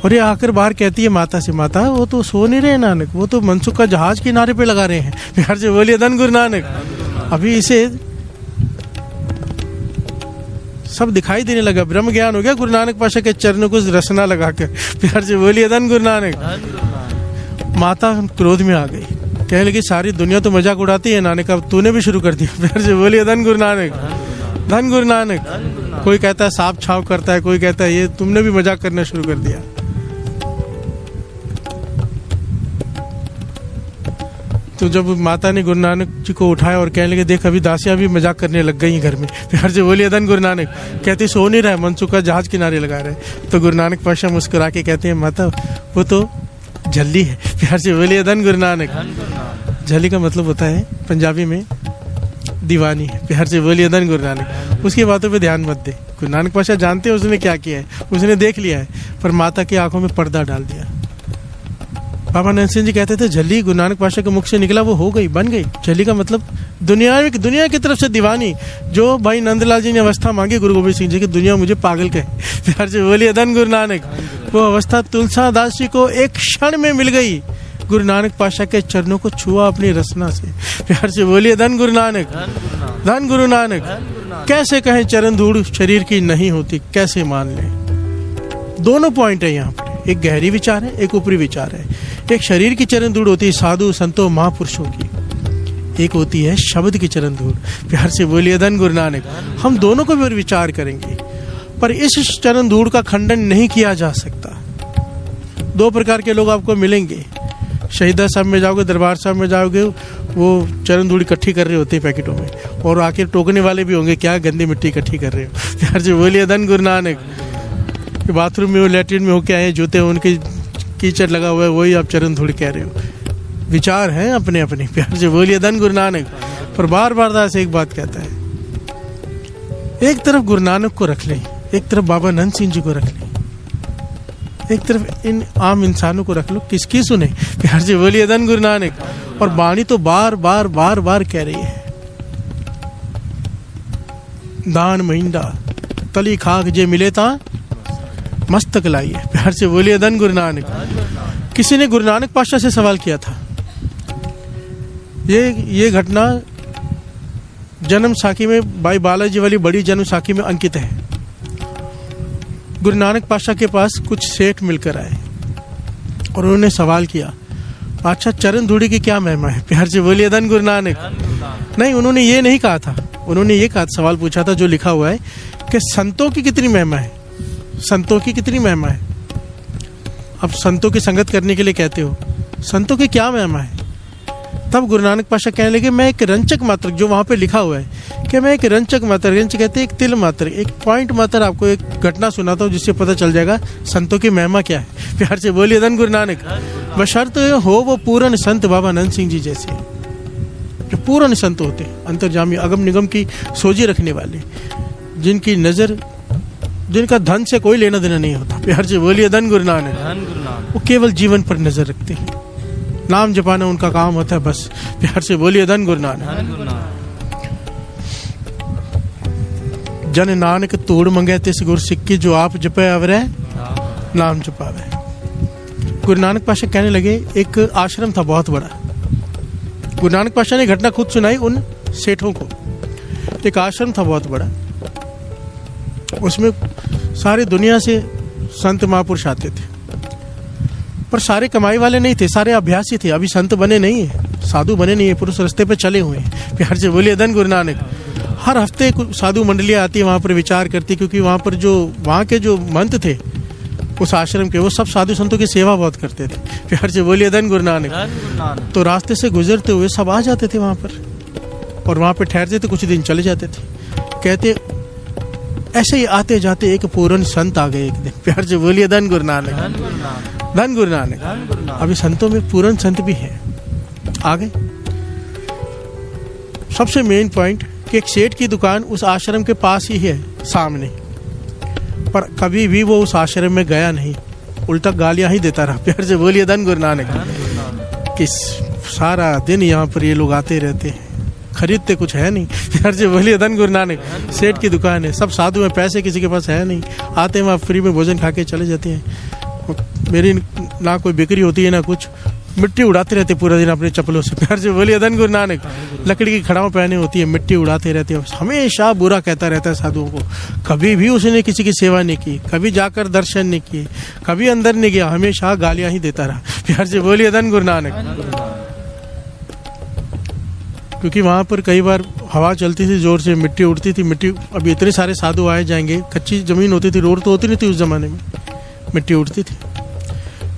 और ये आकर बाहर कहती है माता से, माता वो तो सो नहीं रहे नानक, वो तो मनसुख का जहाज किनारे पे लगा रहे हैं। प्यार से बोलिए धन गुरु नानक। अभी इसे सब दिखाई देने लगा, ब्रह्म ज्ञान हो गया गुरु नानक पातशाह के चरणों को रसना लगाकर। प्यार से बोलिए धन गुरु नानक। माता क्रोध में आ गई, कहने लगी सारी दुनिया तो मजाक उड़ाती है नानक, अब तूने भी शुरू कर दिया। प्यार से बोलिए धन गुरु नानक, धन गुरु नानक। कोई कहता है सांप छाव करता है, कोई कहता है ये तुमने भी मजाक करना शुरू कर दिया। तो जब माता ने गुरु नानक जी को उठाया और कहने लगे देख अभी दासियां भी मजाक करने लग गई घर में। प्यार से बोलिए धन गुरु नानक। कहती सो नहीं रहा है, मनसुख का जहाज किनारे लगा रहे। तो गुरु नानक पातशाह मुस्कुरा के कहते हैं माता वो तो झल्ली है। प्यार से बोलिए धन गुरु नानक। झल्ली का मतलब होता है पंजाबी में दीवानी है। प्यार से बोलिए धन गुरु नानक। उसकी बातों पे ध्यान मत दे। गुरु नानक पातशाह जानते हैं उसने क्या किया है, उसने देख लिया है, पर माता की आंखों में पर्दा डाल दिया। बाबा नंद सिंह जी कहते थे झल्ली गुरु नानक पातशाह के मुख से निकला वो हो गई, बन गई। झल्ली का मतलब दुनिया की तरफ से दीवानी। जो भाई नंदलाल जी ने अवस्था मांगी गुरु गोविंद सिंह जी की, दुनिया मुझे पागल कहे। प्यार से बोलिए धन गुरु नानक। वो अवस्था तुलसा दास जी को एक क्षण में मिल गई। गुरु नानक पातशाह के चरणों को छुआ अपनी रसना से। प्यार से बोलिए धन गुरु नानक, धन गुरु नानक। कैसे कहें चरण धूड़ शरीर की नहीं होती, कैसे मान लें। दोनों पॉइंट है यहाँ पर, एक गहरी विचार है, एक ऊपरी विचार है। एक शरीर की चरण धूड़ होती है साधु संतों महापुरुषों की, एक होती है शब्द की चरण धूड़। प्यार से बोलिए धन गुरु नानक। हम दोनों को भी विचार करेंगे, पर इस चरण धूड़ का खंडन नहीं किया जा सकता। दो प्रकार के लोग आपको मिलेंगे। शहीदा साहब में जाओगे, दरबार साहब में जाओगे, वो चरण धूड़ इकट्ठी कर रहे होते हैं पैकेटों में, और आके टोकने वाले भी होंगे, क्या गंदी मिट्टी इकट्ठी कर रहे हो। प्यार से बोलिए धन गुरु नानक। बाथरूम में वो लैट्रिन में होके आए, जूते उनके कीचड़ लगा हुआ है, वही आप चरण धूड़ कह रहे हो। विचार हैं अपने अपने। प्यार से बोलिए धन गुरु नानक। पर बार बार दास एक बात कहता है, एक तरफ गुरु नानक को रख लें, एक तरफ बाबा नंद सिंह जी को रख लें, एक तरफ इन आम इंसानों को रख लो, किसकी सुने। प्यार से बोलिए धन गुरु नानक। और वाणी तो बार बार बार बार कह रही है, दान महिंदा तली खाक जे मिले ता मस्तक लाइए। प्यार से बोलिए धन गुरु नानक। किसी ने गुरु नानक पातशाह से सवाल किया था, ये घटना जन्म साखी में भाई बालाजी वाली बड़ी जन्म साखी में अंकित है। गुरु नानक पातशाह के पास कुछ सेठ मिलकर आए और उन्होंने सवाल किया, अच्छा चरण धूड़ी की क्या महिमा है। प्यार से बोलिए धन गुरु नानक। नहीं, उन्होंने ये नहीं कहा था, उन्होंने ये कहा, सवाल पूछा था जो लिखा हुआ है कि संतों की कितनी महिमा है, संतों की कितनी महिमा है। अब संतों की संगत करने के लिए कहते हो, संतों की क्या महिमा है। तब गुरु नानक पातशाह कहने लगे मैं एक रंचक मात्र, जो वहां पे लिखा हुआ है कि मैं एक रंचक मात्र, रंच कहते हैं एक तिल मात्र, एक पॉइंट मात्र आपको एक घटना सुनाता हूँ जिससे पता चल जाएगा संतों की महिमा क्या है। प्यार से बोलिए धन गुरु नानक। बशर्ते हो वो पूर्ण संत बाबा नंद सिंह जी जैसे, जो पूर्ण संत होते हैं, अंतर्जामी अगम निगम की सोजी रखने वाले, जिनकी नजर, जिनका धन से कोई लेना देना नहीं होता। प्यार से बोलिए धन गुरु नानक। वो केवल जीवन पर नजर रखते हैं, नाम जपाना उनका काम होता है बस। प्यार से बोलिए धन गुरु नानक। जन नानक तोड़ मंगे तिस गुर सिक्की, जो आप जपे अवरे नाम जपावे। गुरु नानक पातशाह कहने लगे, एक आश्रम था बहुत बड़ा। गुरु नानक पातशाह ने घटना खुद सुनाई उन सेठों को। एक आश्रम था बहुत बड़ा, उसमें सारी दुनिया से संत महापुरुष आते थे, पर सारे कमाई वाले नहीं थे, सारे अभ्यासी थे, अभी संत बने नहीं है, साधु बने नहीं है, पुरुष रास्ते पे चले हुए हैं। प्यार से बोलिए धन गुरु नानक। हर हफ्ते साधु मंडलियां आती है वहाँ पर विचार करती, क्योंकि वहाँ पर जो वहाँ के जो मंत थे उस आश्रम के, वो सब साधु संतों की सेवा बहुत करते थे। प्यार से बोलिए धन गुरु नानक। तो रास्ते से गुजरते हुए सब आ जाते थे वहाँ पर, और वहाँ पे ठहरते थे, कुछ दिन चले जाते थे। कहते ऐसे ही आते जाते एक पूर्ण संत आ गए एक दिन। प्यार से बोलिए धन गुरु नानक, धन गुरु नानक। अभी संतों में पूर्ण संत भी हैं, आ गए। सबसे मेन पॉइंट कि एक सेठ की दुकान उस आश्रम के पास ही है सामने, पर कभी भी वो उस आश्रम में गया नहीं, उल्टा गालियां ही देता रहा। प्यार से बोलिए धन गुरु नानक। कि सारा दिन यहाँ पर ये लोग आते रहते हैं, खरीदते कुछ है नहीं। प्यार से बोलिए धन गुरु नानक। सेठ की दुकान है, सब साधु हैं, पैसे किसी के पास है नहीं, आते हैं वहाँ फ्री में भोजन खा के चले जाते हैं। मेरी ना कोई बिक्री होती है ना कुछ, मिट्टी उड़ाते रहते पूरा दिन अपने चप्पलों से। प्यार से बोलिए धन गुरु नानक। लकड़ी की खड़ाव पहने होती है, मिट्टी उड़ाते रहते हैं, हमेशा बुरा कहता रहता है साधुओं को। कभी भी उसने किसी की सेवा नहीं की, कभी जाकर दर्शन नहीं किए, कभी अंदर नहीं गया, हमेशा गालियां ही देता रहा। प्यार से बोलिए धन गुरु नानक। क्योंकि वहाँ पर कई बार हवा चलती थी जोर से, मिट्टी उड़ती थी। मिट्टी, अभी इतने सारे साधु आए जाएंगे, कच्ची जमीन होती थी, रोड तो होती नहीं थी उस जमाने में, मिट्टी उड़ती थी।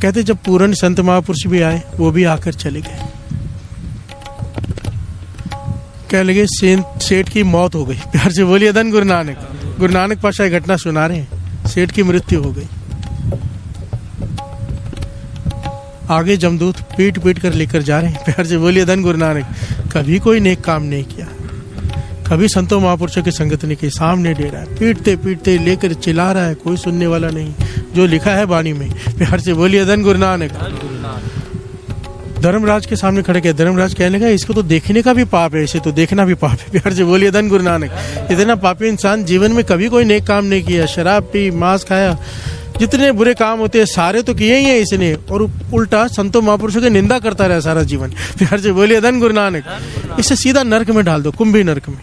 कहते जब पूर्ण संत महापुरुष भी आए, वो भी आकर चले गए। कह लगे सेठ की मौत हो गई। प्यार से बोलिए धन गुरु नानक। गुरु नानक पातशाह घटना सुना रहे हैं, सेठ की मृत्यु हो गई। आगे जमदूत पीट पीट कर लेकर जा रहे हैं। प्यार से बोलिए धन गुरु नानक। कभी कोई नेक काम नहीं किया, कभी संतों महापुरुषों की संगत नहीं की, सामने दे रहा है, पीटते पीटते लेकर चिल्ला रहा है, कोई सुनने वाला नहीं, जो लिखा है वाणी में। प्यार से बोलिए धन गुरु नानक। धर्मराज के सामने खड़े गए, धर्मराज कहने लगा इसको तो देखने का भी पाप है, इसे तो देखना भी पाप है। प्यार से बोलिए धन गुरु नानक। इतना पापी इंसान जीवन में कभी कोई नेक काम नहीं किया, शराब पी, मांस खाया, जितने बुरे काम होते हैं सारे तो किए ही हैं इसने, और उल्टा संतों महापुरुषों की निंदा करता रहा सारा जीवन। प्यार से बोलिए धन गुरु नानक। इसे सीधा नरक में डाल दो, कुंभी नरक में।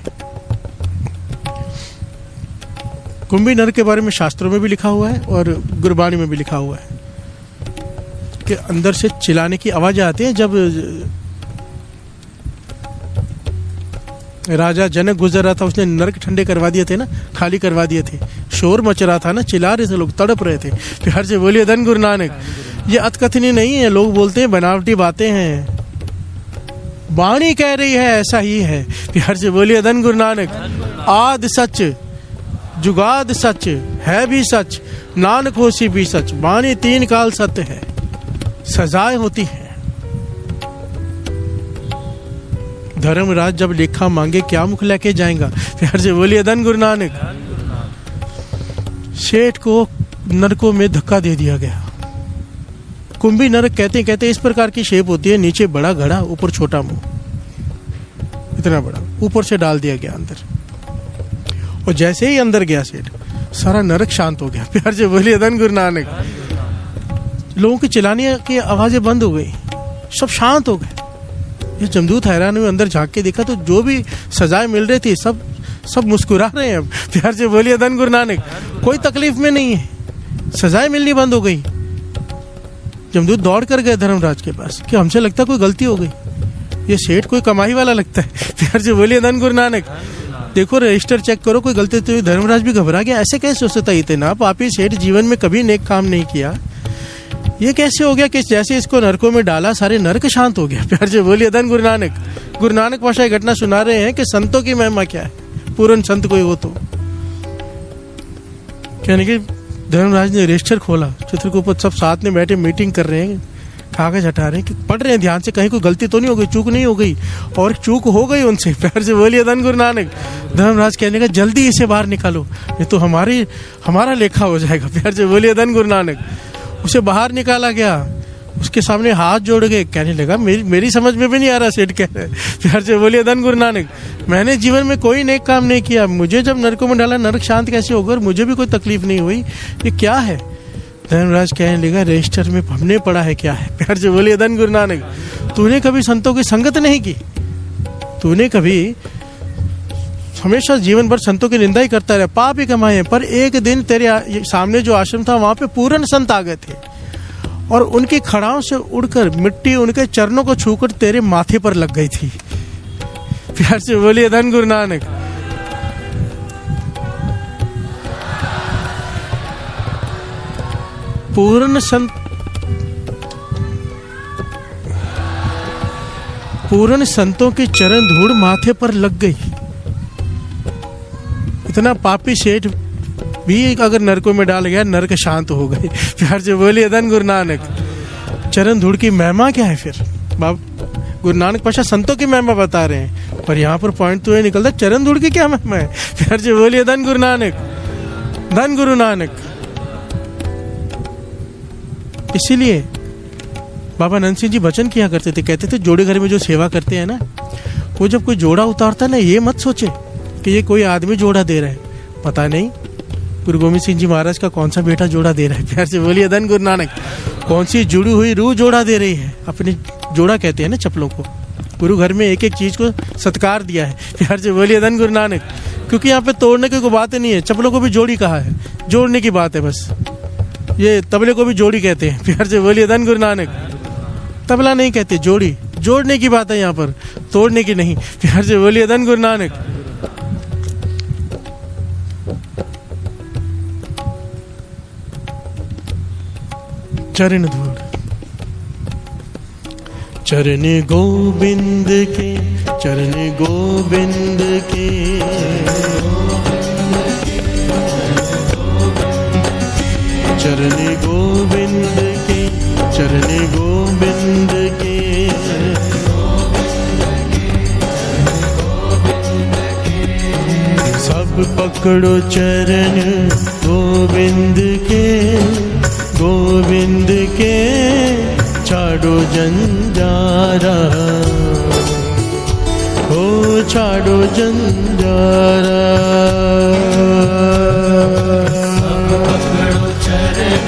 कुंभी नरक के बारे में शास्त्रों में भी लिखा हुआ है और गुरबाणी में भी लिखा हुआ है कि अंदर से चिल्लाने की आवाज आती है। जब राजा जनक गुजर रहा था, उसने नरक ठंडे करवा दिए थे ना, खाली करवा दिए थे, शोर मच रहा था ना, चिल्ला रहे थे लोग, तड़प रहे थे। प्यार से बोलिए धन गुरु नानक। ये अतकथनी नहीं है, लोग बोलते हैं बनावटी बातें हैं, वाणी कह रही है ऐसा ही है। प्यार से बोलिए धन गुरु नानक। आद सच जुगाद सच है भी सच, नानक होसी भी सच, वाणी तीन काल सत्य है, सजाएं होती है। धर्मराज जब लेखा मांगे क्या मुख लेके जाएगा। प्यार से बोलिए धन गुरु नानक। सेठ को नरकों में धक्का दे दिया गया। कुंभी नरक कहते इस प्रकार की शेप होती है, नीचे बड़ा घड़ा, ऊपर छोटा मुंह, इतना बड़ा, ऊपर से डाल दिया गया अंदर। और जैसे ही अंदर गया सेठ, सारा नरक शांत हो गया। प्यार से बोलिए धन गुरु नानक। लोगों की चिल्लाने की आवाजें बंद हो गई, सब शांत हो गए। ये जमदूत हैरान हुए, अंदर झांक के देखा तो जो भी सजाएं मिल रही थी सब मुस्कुरा रहे हैं। प्यार से बोलिए धन गुरु नानक। कोई तकलीफ में नहीं है, सजाएं मिलनी बंद हो गई। जमदूत दौड़ कर गए धर्मराज के पास कि हमसे लगता कोई गलती हो गई, ये सेठ कोई कमाई वाला लगता है। प्यार से बोलिए धन गुरु नानक। देखो रजिस्टर चेक करो, कोई गलती तो। धर्मराज भी घबरा गया, ऐसे कैसे हो सकता है, इतना पापी सेठ जीवन में कभी नेक काम नहीं किया, ये कैसे हो गया कि जैसे इसको नरकों में डाला सारे नरक शांत हो गया। प्यार से बोलिए धन गुरु नानक। गुरु नानक पातशाह घटना सुना रहे हैं कि संतों की महिमा क्या है, पूर्ण संत कोई हो तो। कहने के धर्मराज ने रजिस्टर खोला, चित्रकूट सब साथ में बैठे मीटिंग कर रहे हैं, कागज हटा रहे हैं कि पढ़ रहे हैं ध्यान से, कहीं कोई गलती तो नहीं हो गई, चूक नहीं हो गई, और चूक हो गई उनसे। प्यार से बोलिए धन गुरु नानक। धर्मराज कहने का जल्दी इसे बाहर निकालो, ये तो हमारा लेखा हो जाएगा। प्यार से बोलिए धन गुरु नानक। उसे बाहर निकाला गया, उसके सामने हाथ जोड़ के कहने लगा मेरी समझ में भी नहीं आ रहा, सेठ कह रहे। प्यार से बोलिए धन गुरु नानक। मैंने जीवन में कोई नेक काम नहीं किया, मुझे जब नरकों में डाला नरक शांत कैसे होगा, और मुझे भी कोई तकलीफ नहीं हुई, ये क्या है। धर्मराज कहने लगा रजिस्टर में हमने पढ़ा है क्या है। प्यार से बोलिए धन गुरु नानक। तूने कभी संतों की संगत नहीं की, तूने कभी हमेशा जीवन भर संतों की निंदा ही करता रहा, पाप ही कमाए, पर एक दिन तेरे सामने जो आश्रम था वहां पे पूर्ण संत आ गए थे, और उनकी खड़ाओं से उड़कर मिट्टी उनके चरणों को छूकर तेरे माथे पर लग गई थी। प्यार से बोलिए धन गुरु नानक। पूर्ण संत पूर्ण संतों की चरण धूड़ माथे पर लग गई। इतना पापी सेठ भी अगर नरकों में डाल गया, नरक शांत हो गए। प्यार से बोलिए धन गुरु नानक। चरण धूड़ की महिमा क्या है फिर? गुरु नानक पाशा संतों की महिमा बता रहे हैं, पर यहाँ पर पॉइंट तो ये निकलता चरण धूड़ की क्या महिमा है। प्यार से बोलिए धन गुरु नानक, धन गुरु नानक। इसीलिए बाबा नंद सिंह जी वचन किया करते थे, कहते थे जोड़े घर में जो सेवा करते हैं ना, वो जब कोई जोड़ा उतारता है ना, ये मत सोचे कि ये कोई आदमी जोड़ा दे रहा है। पता नहीं गुरु गोविंद सिंह जी महाराज का कौन सा बेटा जोड़ा दे रहा है। प्यार से बोलिए धन गुरु नानक। कौन सी जुड़ी हुई रूह जोड़ा दे रही है। अपने जोड़ा कहते हैं ना चप्पलों को। गुरु घर में एक एक चीज को सत्कार दिया है। प्यार से बोलिए धन गुरु नानक। क्योंकि यहाँ पे तोड़ने की कोई बात नहीं है। चप्पलों को भी जोड़ी कहा है, जोड़ने की बात है बस। ये तबले को भी जोड़ी कहते हैं। प्यार से बोलिए धन गुरु नानक। तबला नहीं कहते, जोड़ी, जोड़ने की बात है यहाँ पर, तोड़ने की नहीं। प्यार से बोलिए धन गुरु नानक। चरण धूड़। चरण गोविंद के, चरण गोविंद के, चरण गोविंद के, चरण गोविंद के, सब पकड़ो चरण गोविंद के, गोविंद के, छाड़ो जंजारा, हो छाड़ो जंजारा। पकड़ो चरण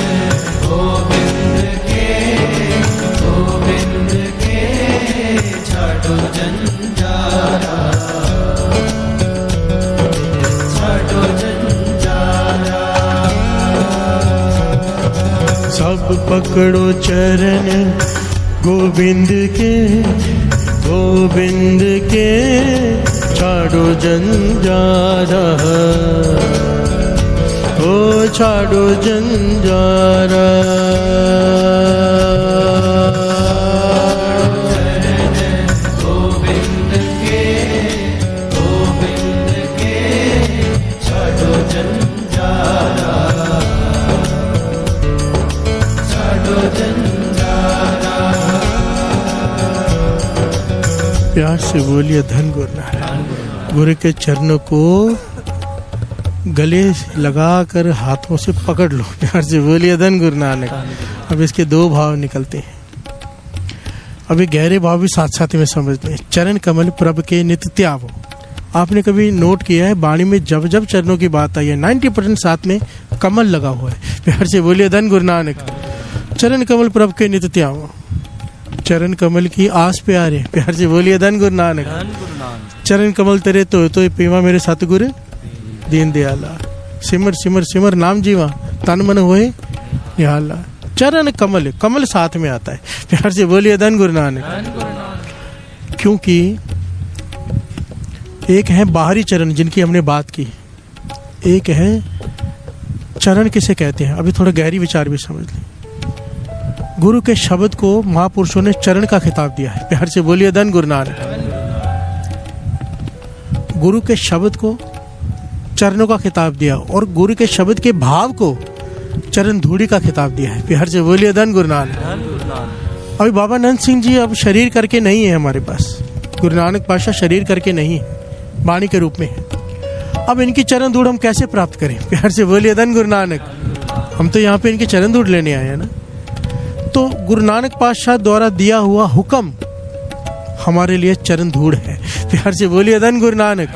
गोविंद के, गोविंद के, छाड़ो जंजारा, छाड़ो जंजारा। सब पकड़ो चरण गोविंद के, गोविंद के, छाड़ो जंजारा, ओ छाड़ो जंजारा। गोविंद के, गोविंद के, छाड़ो जंजारा, छाड़ो जंजारा। प्यार से बोलिए धन गुरु नानक। गुरु के चरणों को गले लगा कर हाथों से पकड़ लो। प्यार से बोलिए धन गुरु नानक। अब इसके दो भाव निकलते हैं। अभी गहरे भाव भी साथ साथ में समझते हैं। चरण कमल प्रभ के नित्य त्यागो। आपने कभी नोट किया है वाणी में जब जब चरणों की बात आई है 90% साथ में कमल लगा हुआ है। प्यार से बोलिए धन गुरु नानक। चरण कमल प्रभ के नित्य त्यागो। चरण कमल की आस पे आ रहे। प्यार से बोलिए धन गुरु नानक। चरण कमल तेरे तो पीवा मेरे सतगुरु दीन दयाला। सिमर सिमर सिमर नाम जीवा, तन मन होए निहाला। चरण कमल, कमल साथ में आता है। प्यार से बोलिए धन गुरु नानक। क्योंकि एक है बाहरी चरण जिनकी हमने बात की, एक है चरण किसे कहते हैं। अभी थोड़ा गहरी विचार भी समझ लें। गुरु के शब्द को महापुरुषों ने चरण का खिताब दिया है। प्यार से बोलिए धन गुरु नानक। गुरु के शब्द को चरणों का खिताब दिया और गुरु के शब्द के भाव को चरण धूड़ी का खिताब दिया है। प्यार से बोलिए धन गुरु नानक। अभी बाबा नंद सिंह जी अब शरीर करके नहीं है हमारे पास। गुरु नानक पातशाह शरीर करके नहीं है, वाणी के रूप में है। अब इनकी चरण धूड़ हम कैसे प्राप्त करें? प्यार से बोलिए धन गुरु नानक। हम तो यहाँ पे इनकी चरण धूड़ लेने आए हैं ना। तो गुरु नानक पातशाह द्वारा दिया हुआ हुक्म हमारे लिए चरण धूड़ है। प्यार से बोलिए धन गुरु नानक।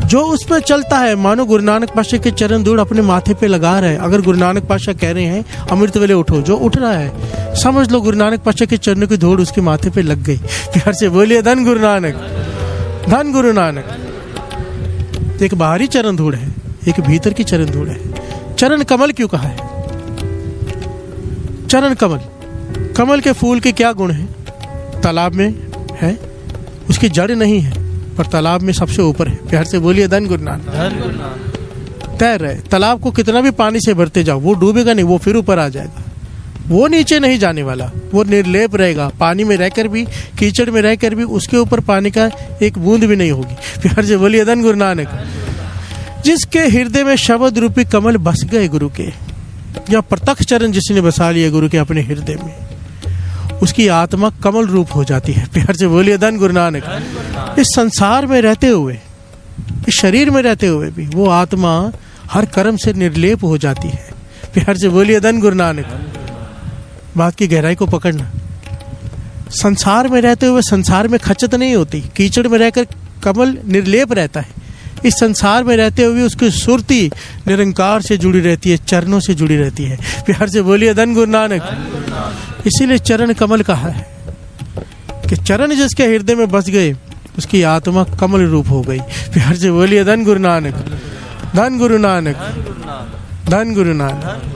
जो उस पर चलता है, मानो गुरु नानक पातशाह के चरण धूड़ अपने माथे पे लगा रहा है। अगर गुरु नानक पातशाह कह रहे हैं अमृत वेले उठो, जो उठ रहा है समझ लो गुरु नानक पातशाह के चरणों की धूड़ उसके माथे पे लग गई। प्यार से बोलिए धन गुरु नानक, धन गुरु नानक। एक बाहरी चरण धूड़ है, एक भीतर की चरण धूड़ है। चरण कमल क्यों कहा है? चरण कमल, कमल के फूल के क्या गुण हैं? तालाब में है, उसकी जड़ नहीं है पर तालाब में सबसे ऊपर है। प्यार से बोलिए धन गुरु नानक। तैर रहे, तालाब को कितना भी पानी से भरते जाओ वो डूबेगा नहीं, वो फिर ऊपर आ जाएगा। वो नीचे नहीं जाने वाला, वो निर्लेप रहेगा। पानी में रहकर भी, कीचड़ में रहकर भी उसके ऊपर पानी का एक बूंद भी नहीं होगी। प्यार से बोलिए धन गुरु नानक। जिसके हृदय में शब्द रूपी कमल बस गए गुरु के, या प्रत्यक्ष चरण जिसने बसा लिया गुरु के अपने हृदय में, उसकी आत्मा कमल रूप हो जाती है। प्यार से बोलिए धन गुरु नानक। इस संसार में रहते हुए, इस शरीर में रहते हुए भी वो आत्मा हर कर्म से निर्लेप हो जाती है। प्यार से बोलिए धन गुरु नानक। बात की गहराई को पकड़ना। संसार में रहते हुए संसार में खचत नहीं होती, कीचड़ में रहकर कमल निर्लेप रहता है। इस संसार में रहते हुए उसकी सुरती निरंकार से जुड़ी रहती है, चरणों से जुड़ी रहती है। प्यार से बोलिए धन गुरु नानक। इसीलिए चरण कमल कहा है कि चरण जिसके हृदय में बस गए उसकी आत्मा कमल रूप हो गई। प्यार से बोलिए धन गुरु नानक, धन गुरु नानक, धन गुरु नानक।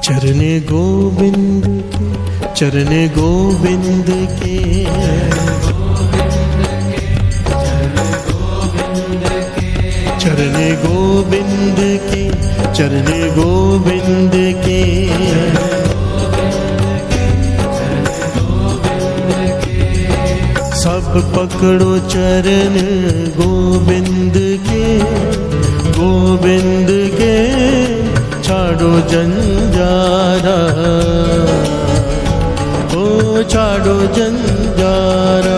चरण गोविंद के, चरण गोविंद के, चरण गोविंद के, चरण गोविंद के, सब पकड़ो चरण गोविंद के, गोविंद के, छाड़ो जंजारा, ओ छाड़ो जंजारा।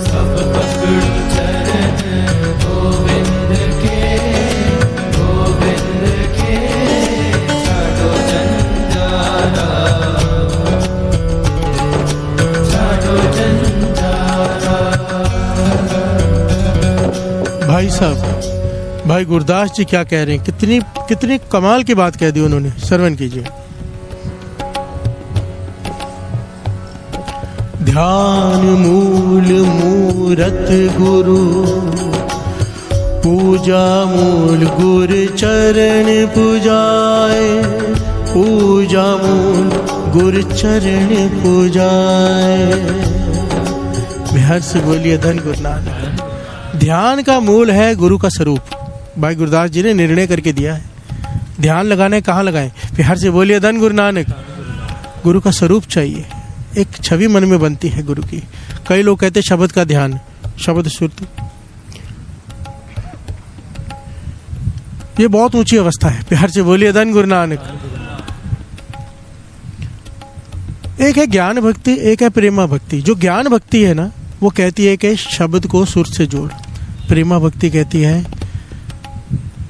सब पकड़ो चरण गोविंद के, गोविंद के, छाड़ो जंजारा, छाड़ो जंजारा। भाई साहब, भाई गुरदास जी क्या कह रहे हैं, कितनी कितनी कमाल की बात कह दी उन्होंने। श्रवण कीजिए। ध्यान मूल मूरत गुरु, पूजा मूल गुरु चरण पूजाए, पूजा मूल गुरु चरण पूजाए। बिहार से बोलिए धन गुरु नानक। ध्यान का मूल है गुरु का स्वरूप। भाई गुरदास जी ने निर्णय करके दिया है, ध्यान लगाने कहाँ लगाएं। बिहार से बोलिए धन गुरु नानक। गुरु का स्वरूप चाहिए, एक छवि मन में बनती है गुरु की। कई लोग कहते हैं शब्द का ध्यान, शब्द सुरती, ये बहुत ऊंची अवस्था है। बिहार से बोलिए धन गुरु नानक। एक है ज्ञान भक्ति, एक है प्रेमा भक्ति। जो ज्ञान भक्ति है ना, वो कहती है कि शब्द को सुर से जोड़। प्रेमा भक्ति कहती है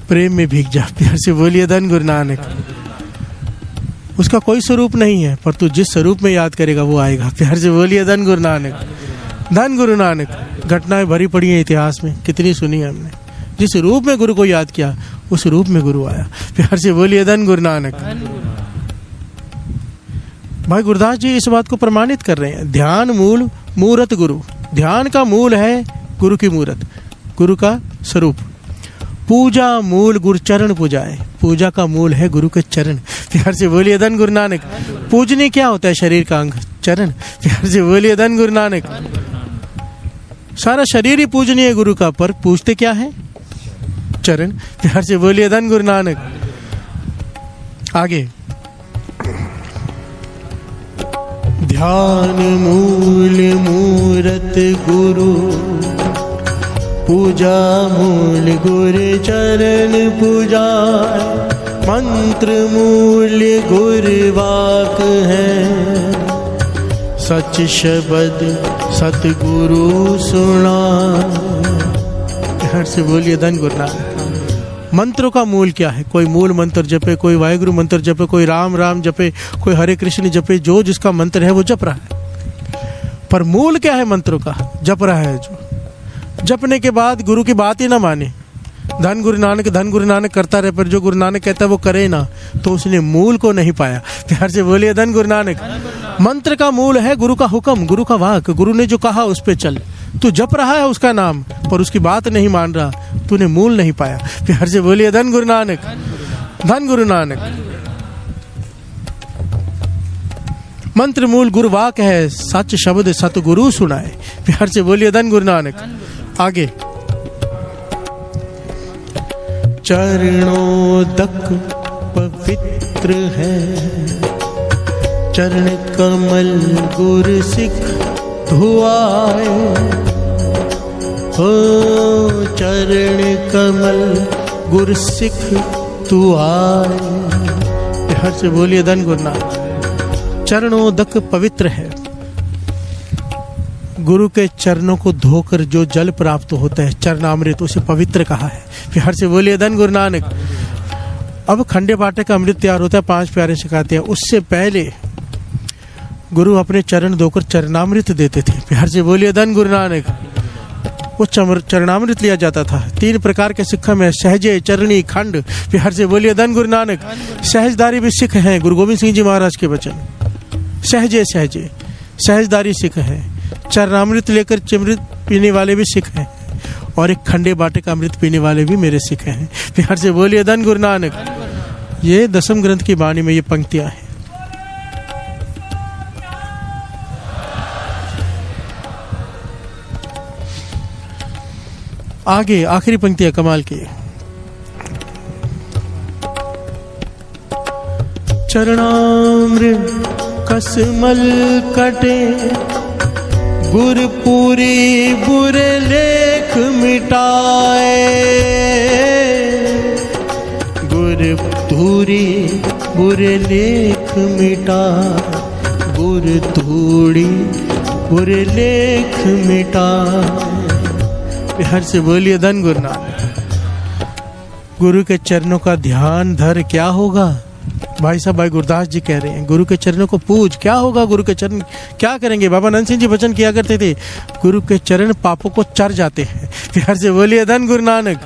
प्रेम में भीग जा। प्यार से बोलिए धन गुरु नानक। उसका कोई स्वरूप नहीं है, पर तू जिस स्वरूप में याद करेगा वो आएगा। प्यार से बोलिए धन गुरु नानक, धन गुरु नानक। घटनाएं भरी पड़ी हैं इतिहास में, कितनी सुनी है हमने। जिस रूप में गुरु को याद किया उस रूप में गुरु आया। प्यार से बोलिए धन गुरु नानक। भाई गुरदास जी इस बात को प्रमाणित कर रहे हैं। ध्यान मूल मूरत गुरु। ध्यान का मूल है गुरु की मूरत, गुरु का स्वरूप। पूजा मूल गुरु चरण पूजाए। पूजा का मूल है गुरु के चरण। प्यार से बोलिए धन गुरु नानक। पूजने क्या होता है शरीर का अंग? चरण। प्यार से बोलिए धन गुरु नानक। सारा शरीर ही पूजनीय गुरु का, पर पूजते क्या है? चरण। प्यार से बोलिए धन गुरु नानक। आगे, ध्यान मूल मूरत गुरु, पूजा मूल गुरु चरण पूजा। मंत्र मूल गुरु वाक है, सच शब्द सतगुरु सुना। प्यार से बोलिए धन गुरु नानक। मंत्रों का मूल क्या है? कोई मूल मंत्र जपे, कोई वाहिगुरु मंत्र जपे, कोई राम राम जपे, कोई हरे कृष्ण जपे। जो जिसका मंत्र है वो जप रहा है, पर मूल क्या है मंत्रों का? जप रहा है जो। जपने के बाद गुरु की बात ही ना माने, धन गुरु नानक करता रहे, पर जो गुरु नानक कहता है वो करे ना, तो उसने मूल को नहीं पाया। प्यार से बोलिए धन गुरु नानक। मंत्र का मूल है गुरु का हुक्म, गुरु का वाक। गुरु ने जो कहा उस पे चल। तू जप रहा है उसका नाम, पर उसकी बात नहीं मान रहा, तूने मूल नहीं पाया। प्यार से बोलिए धन गुरु नानक, धन गुरु नानक। मंत्र मूल गुरु वाक है, सच शब्द सतगुरु सुनाए। प्यार से बोलिए धन गुरु नानक। आगे, चरणोदक पवित्र है, चरण कमल गुर सिख धुआए। हो चरण कमल गुर सिख तू आए। हर से बोलिए धन गुरुनाथ। चरणोदक पवित्र है, गुरु के चरणों को धोकर जो जल प्राप्त होता है चरणामृत, उसे पवित्र कहा है। फिर हर से बोलिए धन गुरु नानक। अब खंडे बाटे का अमृत तैयार होता है, 5 प्यारे सिखाते हैं। उससे पहले गुरु अपने चरण धोकर चरणामृत देते थे। फिर हर से बोलिए धन गुरु नानक। वो चरणामृत लिया जाता था। 3 प्रकार के सिक्खा में, सहजे, चरणी, खंड। फिर हर से बोलिए धन गुरु नानक। सहजदारी भी सिख हैं, गुरु गोविंद सिंह जी महाराज के वचन। सहजे सहजे सहजदारी सिख हैं। चरणामृत लेकर चमृत पीने वाले भी सिख हैं, और एक खंडे बाटे का अमृत पीने वाले भी मेरे सिख हैं। फिर हर से बोलिए धन गुरु नानक। ये दसम ग्रंथ की वाणी में ये पंक्तियां हैं। आगे आखिरी पंक्तियां कमाल की। चरणामृत कसमल कटे, गुरपुरी बुरे लेख मिटाए। गुरपुरी बुरे लेख मिटा, गुरधूड़ी बुरे लेख मिटा। हर से बोलिए धन गुरु नानक। गुरु के चरणों का ध्यान धर, क्या होगा? भाई साहब, भाई गुरदास जी कह रहे हैं, गुरु के चरणों को पूज, क्या होगा? गुरु के चरण क्या करेंगे? बाबा नंद सिंह जी वचन किया करते थे, गुरु के चरण पापों को चर जाते हैं। फिर से बोलिए धन गुरु नानक।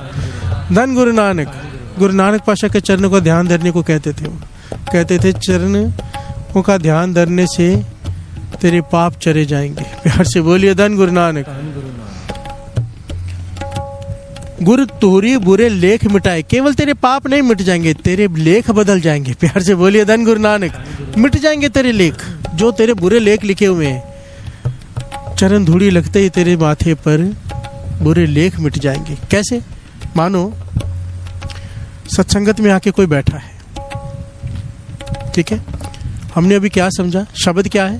धन गुरु नानक। गुरु नानक पाशा के चरणों का ध्यान धरने को कहते थे। कहते थे चरणों का ध्यान धरने से तेरे पाप चरे जाएंगे। फिर से बोलिए धन गुरु नानक। गुरु तोरी बुरे लेख मिटाए, केवल तेरे पाप नहीं मिट जाएंगे, तेरे लेख बदल जाएंगे। प्यार से बोलिए धन गुरु नानक। मिट जाएंगे तेरे लेख, जो तेरे बुरे लेख लिखे हुए हैं। चरण धूड़ी लगते ही तेरे माथे पर बुरे लेख मिट जाएंगे। कैसे? मानो सत्संगत में आके कोई बैठा है, ठीक है, हमने अभी क्या समझा? शब्द क्या है?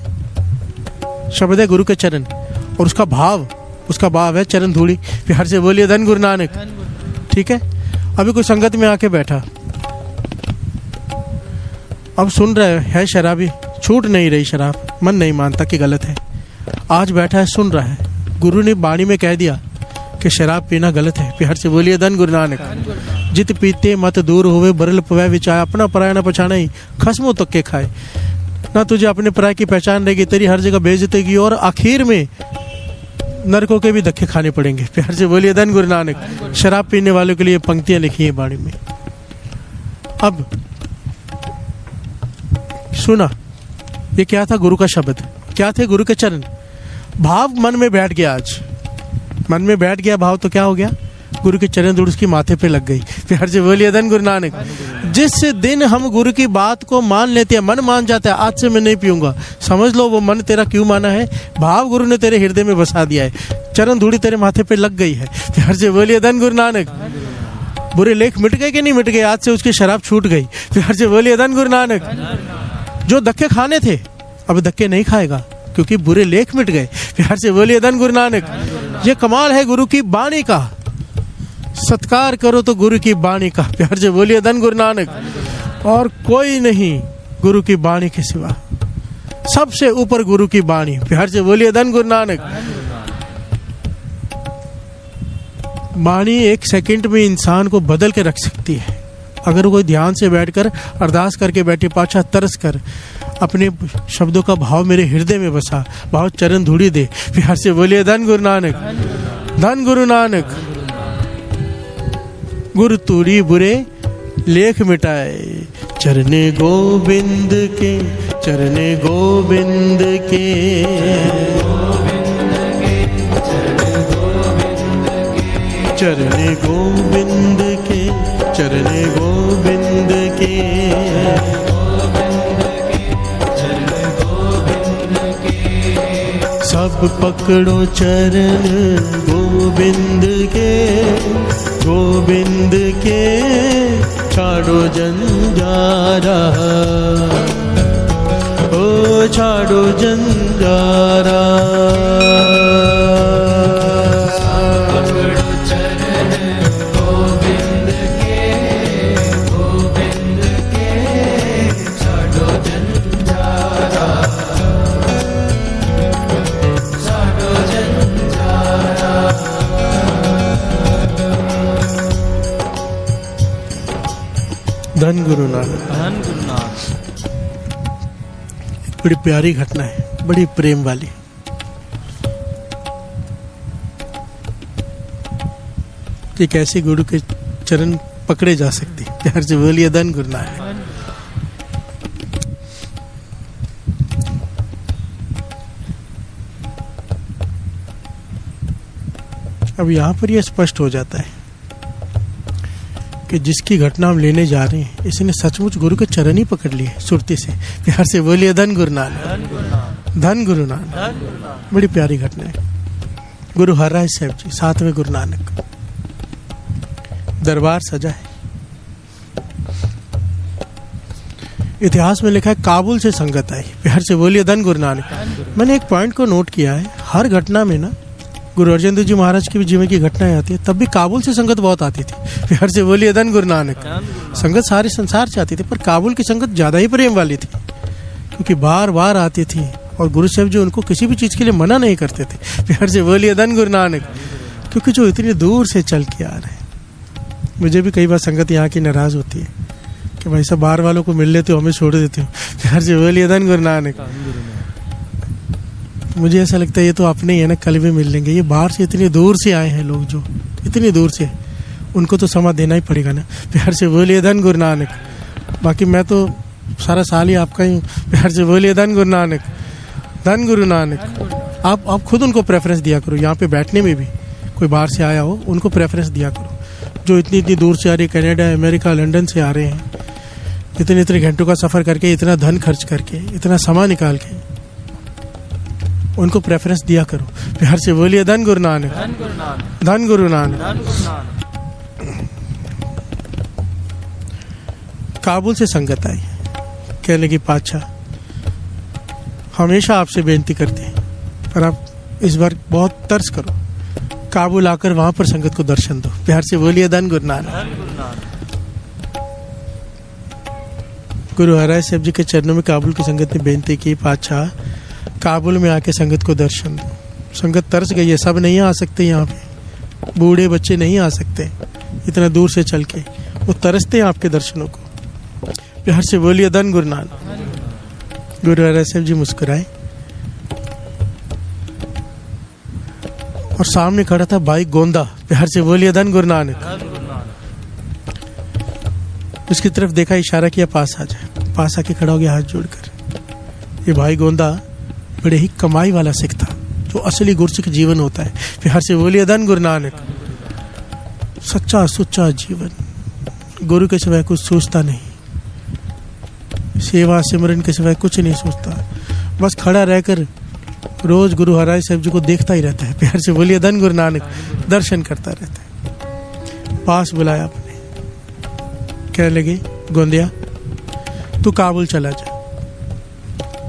शब्द है गुरु के चरण, और उसका भाव है चरण धूड़ी। फिर हर से बोलिए धन गुरु नानक। ठीक है, अभी कोई संगत में आके बैठा, अब सुन रहा है शराबी, छूट नहीं रही शराब, मन नहीं मानता कि गलत है, आज बैठा है सुन रहा है, गुरु ने वाणी में कह दिया कि शराब पीना गलत है। फिर हर से बोलिए धन गुरु नानक। जित पीते मत दूर होवे, बरल पवै विचार, अपना पराया न पछाना ही, खसमों तक के खाए। ना तुझे अपने पराये की पहचान रहेगी, तेरी हर जगह बेइज्जती, और आखिर में नरकों के भी धक्के खाने पड़ेंगे। प्यार से बोलिए धन गुरु नानक। शराब पीने वालों के लिए पंक्तियां लिखी है वाणी में। अब सुना, ये क्या था? गुरु का शब्द। क्या थे? गुरु के चरण। भाव मन में बैठ गया, आज मन में बैठ गया भाव, तो क्या हो गया? गुरु के चरण धूड़ उसकी माथे पे लग गई। प्यार से बोलिए धन गुरु नानक। जिस दिन हम गुरु की बात को मान लेते हैं, मन मान जाता है, आज से मैं नहीं पीऊंगा, समझ लो वो मन तेरा क्यों माना है, भाव गुरु ने तेरे हृदय में बसा दिया है, चरण धूड़ी तेरे माथे पे लग गई है। प्यार से बोलिए धन गुरु नानक। बुरे लेख मिट गए कि नहीं मिट गए? आज से उसकी शराब छूट गई। प्यार से बोलिए धन गुरु नानक। जो धक्के खाने थे अब धक्के नहीं खाएगा, क्योंकि बुरे लेख मिट गए। प्यार से बोलिए धन गुरु नानक। ये कमाल है गुरु की वाणी का, सत्कार करो तो गुरु की वाणी का। प्यार से बोलिए धन गुरु नानक। और कोई नहीं गुरु की वाणी के सिवा, सबसे ऊपर गुरु की वाणी। प्यार से बोलिए धन गुरु नानक। वाणी 1 सेकंड में इंसान को बदल के रख सकती है, अगर कोई ध्यान से बैठकर अरदास करके बैठे, पाछा तरस कर अपने शब्दों का भाव मेरे हृदय में बसा, भाव चरण धूड़ी दे। प्यार से बोलिए धन गुरु नानक। धन गुरु नानक। गुरु तूरी बुरे लेख मिटाए, चरने गोविंद के, चरने गोविंद के, चरने गोविंद के, चरने गोविंद के। सब पकड़ो चरण गोविंद के छाड़ो जंजारा, ओ छाड़ो जंजारा। पकड़ो चरण गोविंद के छाड़ो जंजारा, छाड़ो जंजारा। धन गुरु नानक। धन गुरु नानक। बड़ी प्यारी घटना है, बड़ी प्रेम वाली। कि कैसे गुरु के चरण पकड़े जा सकते, प्यार से बोलिए धन गुरु नानक। अब यहां पर यह स्पष्ट हो जाता है कि जिसकी घटना हम लेने जा रहे हैं इसने सचमुच गुरु के चरण ही पकड़ लिए सुरती से। प्यार से बोलिए धन गुरु नानक। धन गुरु नानक। बड़ी प्यारी घटना है। गुरु हरराय साहब जी 7वें गुरु नानक, दरबार सजा है। इतिहास में लिखा है काबुल से संगत आई। प्यार से बोलिए धन गुरु नानक। मैंने एक पॉइंट को नोट किया है, हर घटना में ना गुरु अर्जन देव जी महाराज की भी जीवन की घटनाएं आती है, तब भी काबुल से संगत बहुत आती थी। प्यार से बोलिए धन गुरु नानक। संगत सारे संसार से आती थी, पर काबुल की संगत ज्यादा ही प्रेम वाली थी, क्योंकि बार बार आती थी और गुरु साहब जी उनको किसी भी चीज के लिए मना नहीं करते थे। प्यार से बोलिए धन गुरु नानक। क्योंकि जो इतनी दूर से चल के आ रहे हैं, मुझे भी कई बार संगत यहाँ की नाराज होती है कि भाई सब बाहर वालों को मिल लेते हो, हमें छोड़ देते हो। प्यार से बोलिए धन गुरु नानक। मुझे ऐसा लगता है ये तो अपने ही है ना, कल भी मिल लेंगे। ये बाहर से इतनी दूर से आए हैं लोग, जो इतनी दूर से, उनको तो समय देना ही पड़ेगा ना। प्यार से बोलिए धन गुरु नानक। बाकी मैं तो सारा साल ही आपका ही। प्यार से बोलिए धन गुरु नानक। धन गुरु नानक। आप खुद उनको प्रेफरेंस दिया करो। यहाँ पे बैठने में भी कोई बाहर से आया हो, उनको प्रेफरेंस दिया करो। जो इतनी दूर से आ रहे, कनाडा, अमेरिका, लंदन से आ रहे हैं, इतने घंटों का सफर करके, इतना धन खर्च करके, इतना समय निकाल के, उनको प्रेफरेंस दिया करो। प्यार से बोलिए धन गुरु नानक। धन गुरु नानक। काबुल से संगत आई, कहने लगी पातशाह हमेशा आपसे बेनती करते हैं, पर आप इस बार बहुत तरस करो, काबुल आकर वहां पर संगत को दर्शन दो। प्यार से बोलिए धन गुरु नानक। गुरु हरराय साहब जी के चरणों में काबुल की संगत ने बेनती की, पातशाह काबुल में आके संगत को दर्शन दो। संगत तरस गई है, सब नहीं आ सकते यहाँ पे, बूढ़े बच्चे नहीं आ सकते इतना दूर से चल के, वो तरसते हैं आपके दर्शनों को। प्यार से बोलिए धन गुरु नानक। गुरु हरराय साहब जी मुस्कुराए और सामने खड़ा था भाई गोंदा। प्यार से बोलिए धन गुरु नानक। उसकी तरफ देखा, इशारा किया पास आ जाए। पास आके खड़ा हो गया हाथ जोड़कर। ये भाई गोंदा बड़े ही कमाई वाला सिख था, जो असली गुरसिख जीवन होता है। प्यार से बोलिए धन गुरु नानक। सच्चा सुच्चा जीवन, गुरु के सिवाय कुछ सोचता नहीं, सेवा सिमरन के सिवाय कुछ नहीं सोचता, बस खड़ा रहकर रोज गुरु हरराय साहब जी को देखता ही रहता है। प्यार से बोलिए धन गुरु नानक। दर्शन करता रहता है। पास बुलाया आपने, कहने लगे गोंदिया तू काबुल चला जा,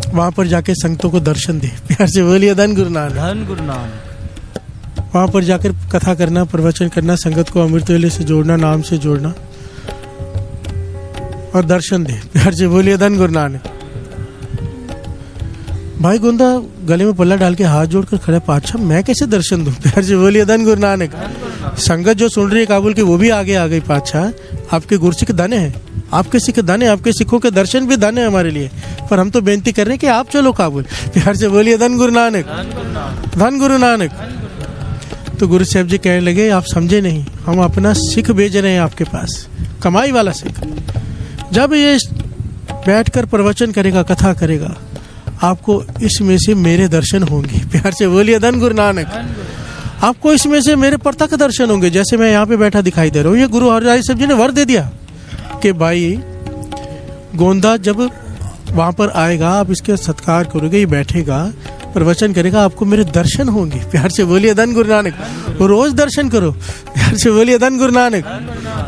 वहां पर जाके संगतों को दर्शन दे। प्यार से बोलिए धन गुरु नानक। धन गुरु नानक। वहां पर जाकर कथा करना, प्रवचन करना, संगत को अमृत वेले से जोड़ना, नाम से जोड़ना और दर्शन दे। प्यार से बोलिए धन गुरु नानक। भाई गोंदा गले में पल्ला डाल के हाथ जोड़कर खड़े, पातशाह मैं कैसे दर्शन दूं? प्यार से बोलिए धन गुरु नानक। संगत जो सुन रही है काबुल की, वो भी आगे आ गई। पातशाह आपके गुरसिख धन्य है, आपके सिख धन्य, आपके सिखों के दर्शन भी धन्य है हमारे लिए, पर हम तो बेनती कर रहे हैं कि आप चलो काबुल। प्यार से बोलिए धन गुरु नानक। धन गुरु नानक। तो गुरु साहब जी कहने लगे आप समझे नहीं, हम अपना सिख भेज रहे हैं आपके पास, कमाई वाला सिख। जब ये बैठकर प्रवचन करेगा, कथा करेगा, आपको इसमें से मेरे दर्शन होंगे। प्यार से बोलिए धन गुरु नानक। आपको इसमें से मेरे प्रत्यक्ष दर्शन होंगे, जैसे मैं यहाँ पे बैठा दिखाई दे रहा हूँ। ये गुरु हरराय साहब जी ने वर दे दिया कि भाई गोंदा जब वहां पर आएगा, आप इसके सत्कार करोगे, ये बैठेगा, प्रवचन करेगा आपको मेरे दर्शन होंगे। प्यार से बोलिए धन गुरु नानक। वो रोज दर्शन करो, प्यार से बोलिए धन गुरु नानक।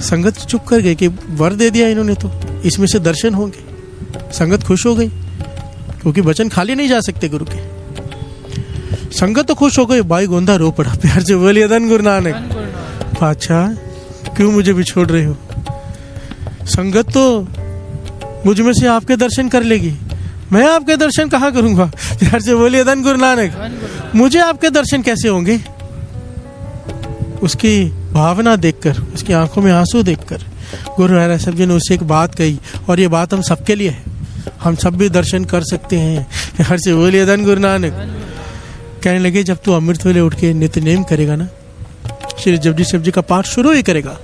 संगत चुप कर गई कि वर दे दिया इन्होंने, तो इसमें से दर्शन होंगे। संगत खुश हो गई क्योंकि वचन खाली नहीं जा सकते गुरु के। संगत तो खुश हो गई, भाई गोंदा रो पड़ा। प्यार से बोलिए धन गुरु नानक। पातशाह क्यों मुझे भी छोड़ रहे हो? संगत तो मुझ में से आपके दर्शन कर लेगी, मैं आपके दर्शन कहाँ करूंगा? प्यार से बोलिए धन गुरु नानक। मुझे आपके दर्शन कैसे होंगे? उसकी भावना देखकर, उसकी आंखों में आंसू देखकर गुरु हराय साहब जी ने उससे एक बात कही, और ये बात हम सबके लिए है, हम सब भी दर्शन कर सकते हैं। प्यार से बोलिए धन गुरु नानक। कहने लगे जब तू अमृत वेले उठ के नित्य नेम करेगा ना, श्री जपजी साहब जी का पाठ शुरू ही करेगा,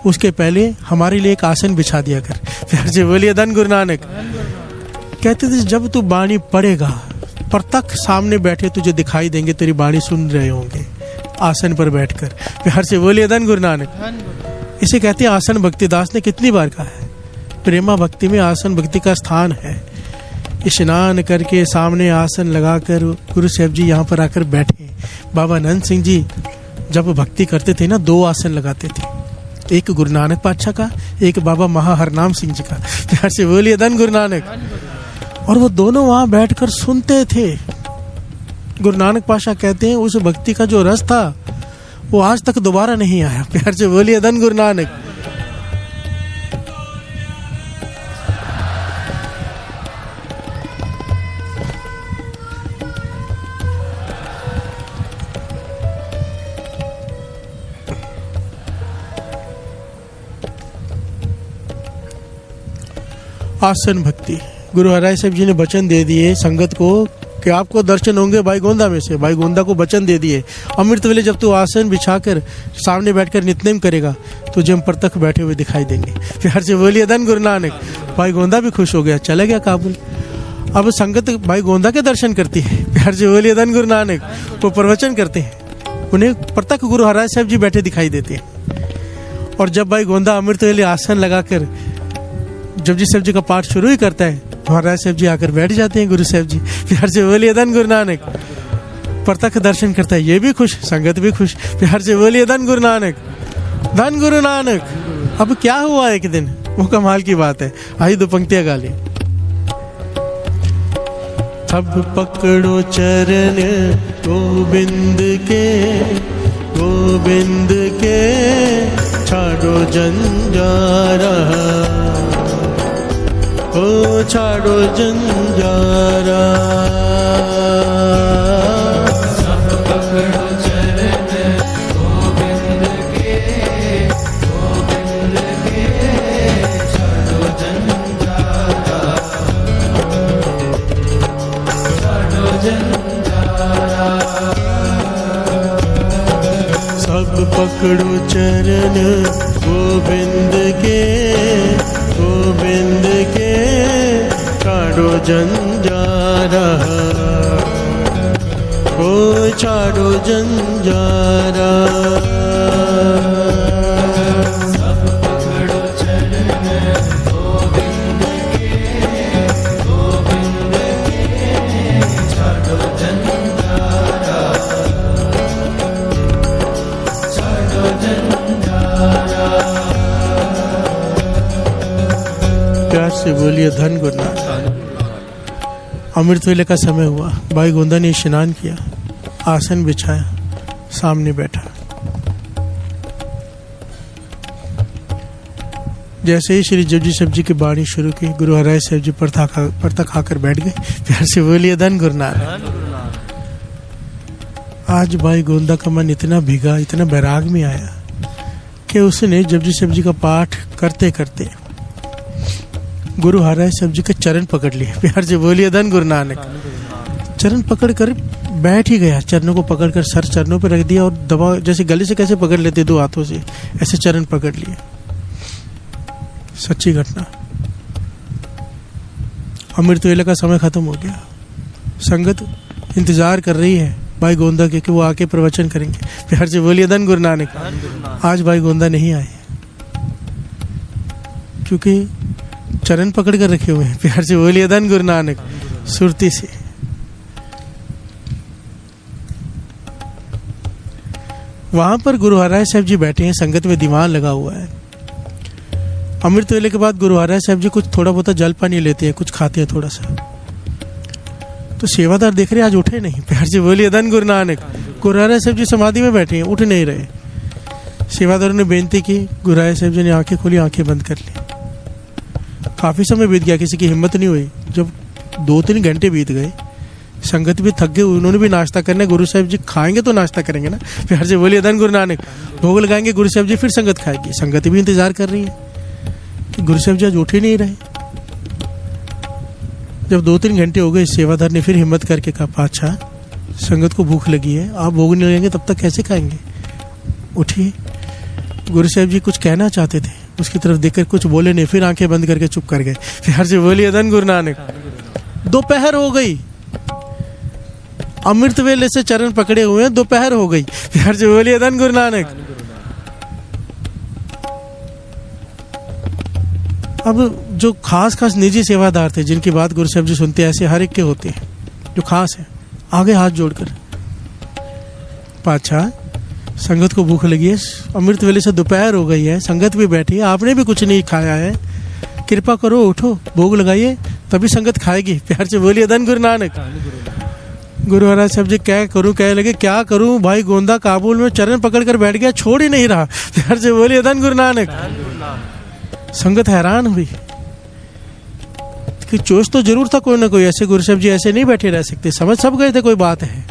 उसके पहले हमारे लिए एक आसन बिछा दिया कर। प्यार से बोलिए धन गुरु नानक। कहते थे जब तू बाणी पढ़ेगा, प्रत्यक्ष सामने बैठे तुझे दिखाई देंगे, तेरी बाणी सुन रहे होंगे आसन पर बैठकर। प्यार से बोलिए धन गुरु नानक। इसे कहते हैं आसन भक्ति। दास ने कितनी बार कहा है, प्रेमा भक्ति में आसन भक्ति का स्थान है। स्नान करके सामने आसन लगाकर गुरु साहब जी यहाँ पर आकर बैठे। बाबा नंद सिंह जी जब भक्ति करते थे ना, 2 आसन लगाते थे, एक गुरु नानक पातशाह का, एक बाबा महा हरनाम सिंह जी का। प्यार से बोलिए धन गुरु नानक। और वो दोनों वहां बैठकर सुनते थे। गुरु नानक पातशाह कहते हैं उस भक्ति का जो रस था वो आज तक दोबारा नहीं आया। प्यार से बोलिए धन गुरु नानक। आसन भक्ति। गुरु हराय साहब जी ने वचन दे दिए संगत को कि आपको दर्शन होंगे भाई गोंदा में से। भाई गोंदा को वचन दे दिए, अमृत वेले जब तू आसन बिछाकर सामने बैठकर नित्यनेम करेगा, तुझे हम प्रत्यक्ष बैठे हुए दिखाई देंगे। प्यार से बोलिए धन गुरु नानक। भाई गोंदा भी खुश हो गया, चला गया काबुल। अब संगत भाई गोंदा के दर्शन करती है। प्यार से बोलिए धन गुरु नानक। वो प्रवचन करते हैं, उन्हें प्रत्यक्ष गुरु हराय साहब जी बैठे दिखाई देते हैं। और जब भाई गोंदा अमृत वेले आसन लगाकर जपजी साहब जी का पाठ शुरू ही करता है, महाराज साहब जी आकर बैठ जाते हैं गुरु साहब जी। प्यार से बोलिए धन गुरु नानक। प्रत्यक्ष दर्शन करता है, ये भी खुश, संगत भी खुश। प्यार से बोलिए धन गुरु नानक। धन गुरु नानक। अब क्या हुआ एक दिन, वो कमाल की बात है। आई 2 पंक्तियां गा ली। सब पकड़ो चरण गोविंद के, गोविंद के छाड़ो जंजारा, ओ छाड़ो जंजारा। सब पकड़ो चरण गोविंद के, गोविंद के छाड़ो जंजारा, छाड़ो जंजारा। सब पकड़ो चरण गोविंद के, गोविंद के छाड़ो जंजारा, ओ छाड़ो जंजारा। सब पकड़ो चरण गोविंद के, गोविंद के छाड़ो जंजारा, छाड़ो जंजारा। प्यार से बोलिए धन गुरु नानक। अमृत वेले का समय हुआ, भाई गोंदा ने स्नान किया, आसन बिछाया, सामने बैठा। जैसे ही श्री जपजी साहब जी की बाणी शुरू की, गुरु हराय साहब जी परतक खाकर बैठ गए। प्यार से बोलिए धन गुरु नानक। आज भाई गोंदा का मन इतना भीगा, इतना बैराग में आया कि उसने जपजी साहब जी का पाठ करते करते गुरु हराय साहब जी के चरण पकड़ लिए। प्यार से बोलिए धन गुरु नानक। चरण पकड़ कर बैठ ही गया, चरणों को पकड़कर सर चरणों पर रख दिया और दबा, जैसे गले से कैसे पकड़ लेते 2 हाथों से, ऐसे चरण पकड़ लिए। सच्ची घटना। अमृत वेले का समय खत्म हो गया। संगत इंतजार कर रही है भाई गोंदा के कि वो आके प्रवचन करेंगे। प्यार से बोलिए धन गुरु नानक। आज भाई गोंदा नहीं आए क्योंकि चरण पकड़ कर रखे हुए हैं। प्यार से बोलिए धन गुरु नानक। सुरती से वहां पर गुरु हरराय साहब जी बैठे हैं, संगत में दीवान लगा हुआ है। अमृत वेले के बाद गुरु हरराय साहब जी कुछ थोड़ा बहुत जल पानी लेते हैं, कुछ खाते हैं थोड़ा सा। तो सेवादार देख रहे आज उठे नहीं, प्यार से बोलिए धन गुरु नानक। गुरु हरराय साहब जी समाधि में बैठे हैं, उठ नहीं रहे। सेवादारों ने बेनती की, गुरु हरराय साहब जी ने आंखें खोली, आंखें बंद कर ली। काफी समय बीत गया, किसी की हिम्मत नहीं हुई। जब 2-3 घंटे बीत गए, संगत भी थक गए, उन्होंने भी नाश्ता करना। गुरु साहब जी खाएंगे तो नाश्ता करेंगे ना, प्यार से बोलिए धन गुरु नानक। भोग लगाएंगे, गुरु साहब जी फिर संगत खाएगी। संगत भी इंतजार कर रही है कि गुरु साहब जी आज उठ ही नहीं रहे। जब 2-3 घंटे हो गए, सेवादार ने फिर हिम्मत करके कहा, पाछा संगत को भूख लगी है, आप भोग नहीं लेंगे तब तक कैसे खाएंगे, उठिए। गुरु साहब जी कुछ कहना चाहते थे, उसकी तरफ देखकर कुछ बोले नहीं, फिर आंखें बंद करके चुप कर गए। प्यार से बोलिए धन गुरु नानक। दोपहर हो गई, अमृत वेले से चरण पकड़े हुए हैं, दोपहर हो गई। प्यार से बोलिए धन गुरु नानक। अब जो खास खास निजी सेवादार थे, जिनकी बात गुरु साहब जी सुनते, ऐसे हर एक के होते हैं जो खास है, आगे हाथ जोड़कर, पाछा संगत को भूख लगी है, अमृत वेले से दोपहर हो गई है, संगत भी बैठी है, आपने भी कुछ नहीं खाया है, कृपा करो उठो, भोग लगाइए, तभी संगत खाएगी। प्यार से बोलिए धन गुरु नानक। गुरु हरराय साहब जी क्या करूं, कहने लगे क्या करूं, भाई गोंदा काबुल में चरण पकड़कर बैठ गया, छोड़ ही नहीं रहा। प्यार से बोलिए धन गुरु नानक। संगत हैरान हुई कि चोस तो जरूर था कोई ना कोई, ऐसे गुरु साहब जी ऐसे नहीं बैठे रह सकते, समझ सब गए थे कोई बात है।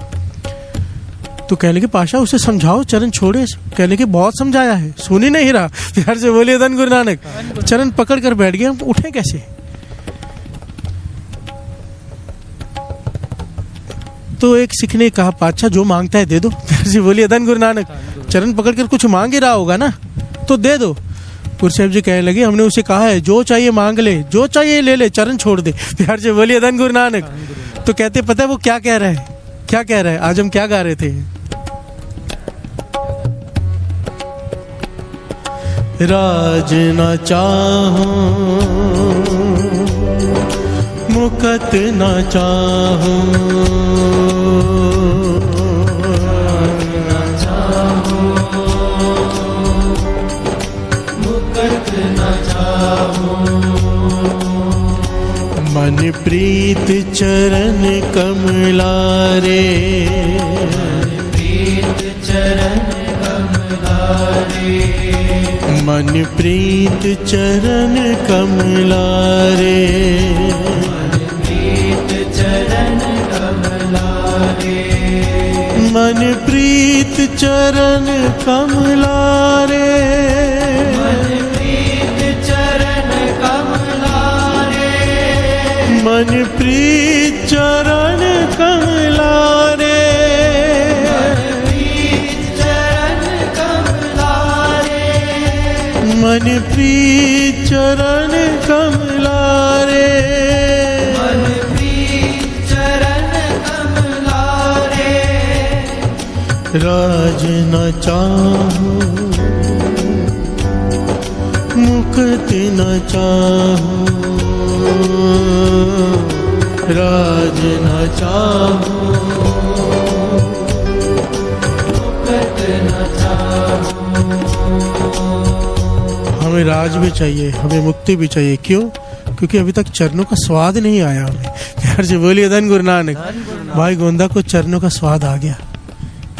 तो कहने के पाशा उसे समझाओ, चरण छोड़े। कहने के बहुत समझाया है, सुन ही नहीं रहा। प्यार से बोलिए धन गुरु नानक। चरण पकड़ कर बैठ गया, उठे कैसे। तो एक सिख ने कहा, पातशाह जो मांगता है दे दो। प्यार से बोलिए धन गुरु नानक। चरण पकड़ कर कुछ मांग ही रहा होगा ना, तो दे दो। गुरु साहब जी कहने लगे, हमने उसे कहा है जो चाहिए मांग ले, जो चाहिए ले ले, चरण छोड़ दे। प्यार से बोलिए धन गुरु नानक। तो कहते पता है वो क्या कह रहा है, क्या कह रहा है, आज हम क्या गा रहे थे, राज न चाहूं मुकत न चाहूं, मन प्रीत चरण कमलारे, प्रीत चरण कमलारे, मन प्रीत चरण कमलारे, प्रीत चरण कमलारे, मन प्रीत चरण कमलारे, मन प्रीत चरण कमलारे, मन प्रीत चरण कमलारे, मन प्रीत चरण कमलारे, राज न चाहूं मुक्ति न चाहूं, राज न चाहूं मुक्ति न चाहूं। हमें राज भी चाहिए, हमें मुक्ति भी चाहिए। क्यों? क्योंकि अभी तक चरणों का स्वाद नहीं आया हमें। प्यार से बोलिए धन गुरु नानक। भाई गोंदा को चरणों का स्वाद आ गया।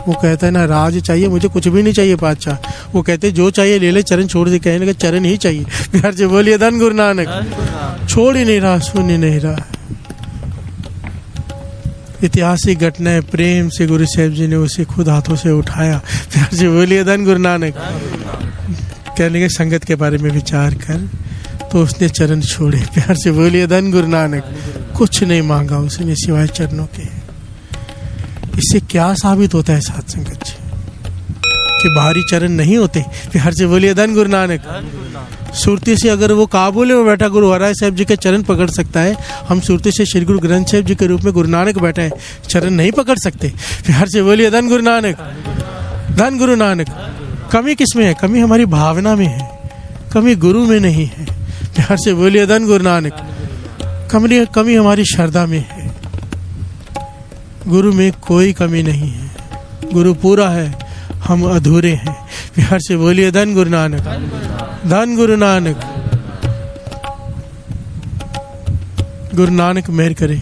वो कहता है ना राज चाहिए, मुझे कुछ भी नहीं चाहिए पातशाह। वो कहते जो चाहिए ले ले, चरण छोड़ दे। कहने लगे चरण ही चाहिए। प्यार से बोलिए धन गुरु नानक। छोड़ ही नहीं रहा, सुन ही नहीं रहा। ऐतिहासिक घटना है, प्रेम से गुरु साहब जी ने उसे खुद हाथों से उठाया। प्यार से बोलिए धन गुरु नानक। कहने लगे संगत के बारे में विचार कर, तो उसने चरण छोड़े। प्यार से बोलिए धन गुरु नानक। कुछ नहीं मांगा उसने सिवाय चरणों के। इससे क्या साबित होता है साथ संगत जी, कि बाहरी चरण नहीं होते। प्यार से बोलिए धन गुरु नानक। सुरती से अगर वो काबुल में बैठा गुरु हरराय साहब जी के चरण पकड़ सकता है, हम सुरती से श्री गुरु ग्रंथ साहब जी के रूप में गुरु नानक बैठा है, चरण नहीं पकड़ सकते। प्यार से बोलिए धन गुरु नानक। धन गुरु नानक। कमी किसमें है? कमी हमारी भावना में है, कमी गुरु में नहीं है। प्यार से बोलिए धन गुरु नानक। कमी हमारी श्रद्धा में है, गुरु में कोई कमी नहीं है। गुरु पूरा है, हम अधूरे हैं। बिहार से बोलिए धन गुरु नानक, धन गुरु नानक। गुरु नानक मेहर करे,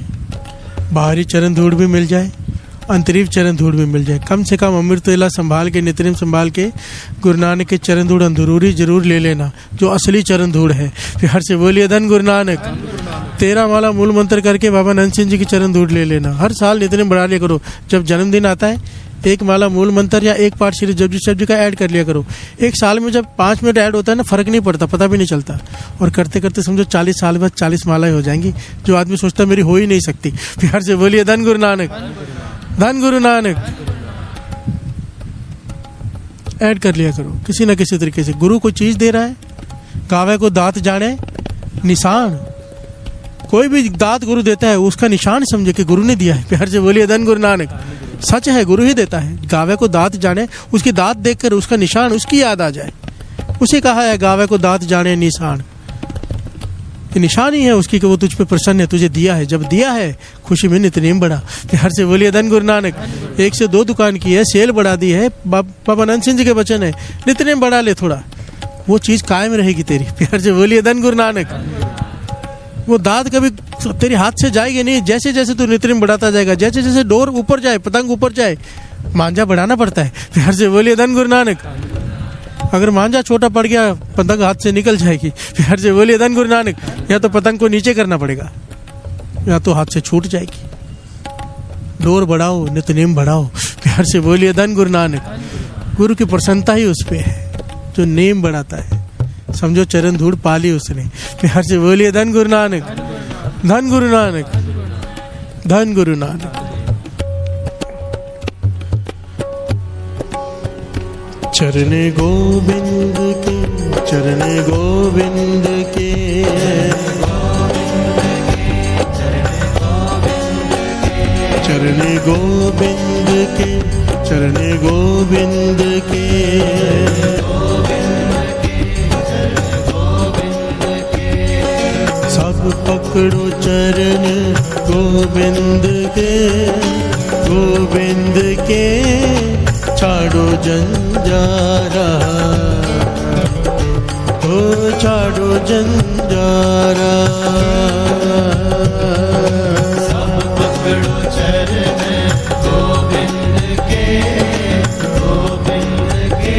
बाहरी चरण धूड़ भी मिल जाए, अंतरीव चरण धूड़ भी मिल जाए, कम से कम अमृत वेला संभाल के, नित्यनेम संभाल के गुरु नानक के चरण धूड़ अंदरूरी जरूर ले लेना, जो असली चरण धूड़ है। फिर हर से बोलिए धन गुरु नानक। 13 माला मूल मंत्र करके बाबा नंद सिंह जी की चरण धूड़ ले लेना। हर साल नित्यनेम बढ़ा लिया करो। जब जन्मदिन आता है 1 माला मूल मंत्र या 1 पाठ श्री जपजी साहब जी का ऐड कर लिया करो। एक साल में जब 5 मिनट ऐड होता है ना, फर्क नहीं पड़ता, पता भी नहीं चलता। और करते करते समझो 40 साल बाद 40 मालाएं हो जाएंगी, जो आदमी सोचता मेरी हो ही नहीं सकती। फिर हर से बोलिए धन गुरु नानक, धन गुरु नानक। ऐड कर लिया करो किसी ना किसी तरीके से। गुरु कोई चीज दे रहा है, गावे को दात जाने निशान। कोई भी दात गुरु देता है उसका निशान समझे कि गुरु ने दिया है। प्यार से बोलिए धन गुरु नानक। सच है, गुरु ही देता है। गावे को दात जाने, उसकी दात देखकर उसका निशान उसकी याद आ जाए। उसे कहा है गावे को दात जाने निशान, ये निशान ही है उसकी कि वो तुझ पे प्रसन्न है, तुझे दिया है। जब दिया है खुशी में नित्यनेम बढ़ा। प्यार से बोलिए धन गुरु नानक। 1 से 2 दुकान की है, सेल बढ़ा दी है, बाबा नंद सिंह जी के वचन है, नित्यनेम बढ़ा ले थोड़ा, वो चीज कायम रहेगी तेरी। प्यार से बोलिए धन गुरु नानक। वो दाद कभी तेरे हाथ से जाएगी नहीं। जैसे जैसे तू नित्यनेम बढ़ाता जाएगा, जैसे जैसे डोर ऊपर जाए, पतंग ऊपर जाए, मांझा बढ़ाना पड़ता है। प्यार से बोलिए धन गुरु नानक। अगर मांझा छोटा पड़ गया पतंग हाथ से निकल जाएगी। प्यार से बोलिए धन गुरु नानक। या तो पतंग को नीचे करना पड़ेगा, या तो हाथ से छूट जाएगी। डोर बढ़ाओ, नित्यनेम बढ़ाओ। प्यार से बोलिए धन गुरु नानक। गुरु की प्रसन्नता ही उस पे है जो नेम बढ़ाता है। समझो चरण धूड़ पाली उसने। प्यार से बोलिए धन गुरु नानक, धन गुरु नानक, धन गुरु नानक। चरणे गोविंद के, चरणे गोविंद के, चरणे गोविंद के, चरणे गोविंद के, सब पकड़ो चरण गोविंद के, गोविंद के, छाड़ो जंजारा, हो छाड़ो जंजारा। सब पकड़ो चरण गोविंद के, गोविंद के,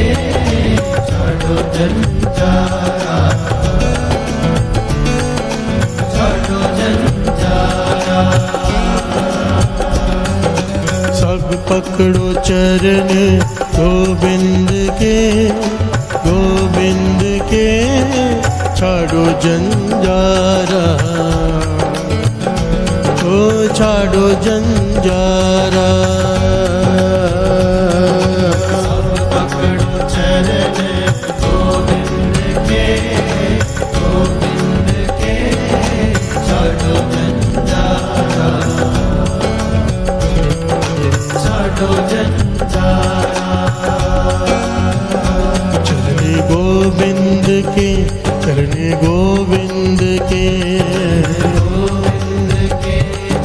छाड़ो जंजारा, छाड़ो जंजारा। सब पकड़ो चरण गोविंद के, गोविंद के, छाड़ो जंजारा, ओ छाड़ो जंजारा। सब पकड़ो चरण गोविंद के, गोविंद के, छाड़ो जंजारा, छाड़ो जंजारा। चरणे गोविंद के, चरणे गोविंद के, गोविंद के,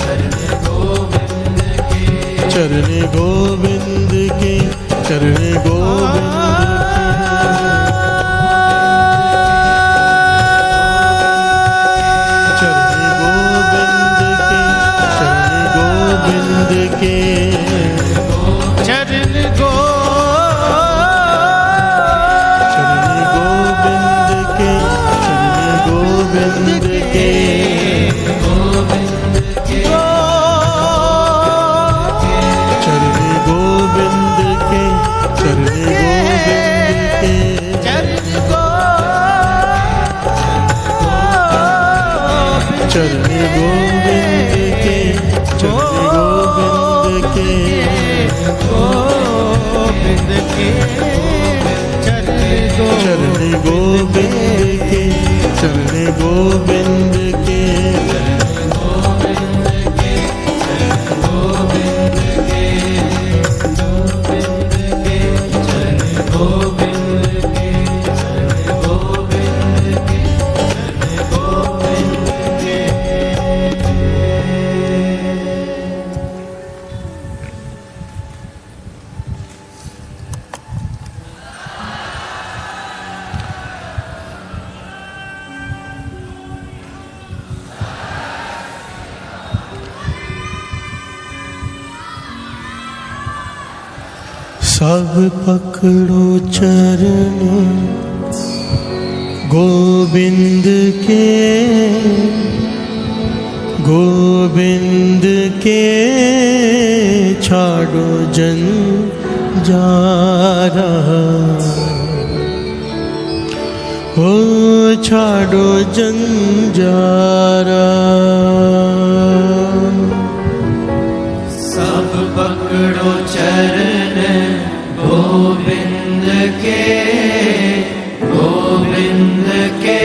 चरण गोविंद के, चरणे गोविंद के, चरणे गोविंद के, चरणे गोविंद के, चरण गो, चरण गोविंद के, चरण गोविंद के, गोविंद के, चरण गोविंद के, चरण गोविंद के, चरण गोविंद के, चरण गोविंद के, गोविंद के, चरण गोविंद के, चरण गोविंद के, सब पकड़ो चरण गोविंद के, गोविंद के छाड़ो जंजारा, ओ छाड़ो जंजारा। सब पकड़ो चरण गोविंद के, गोविंद के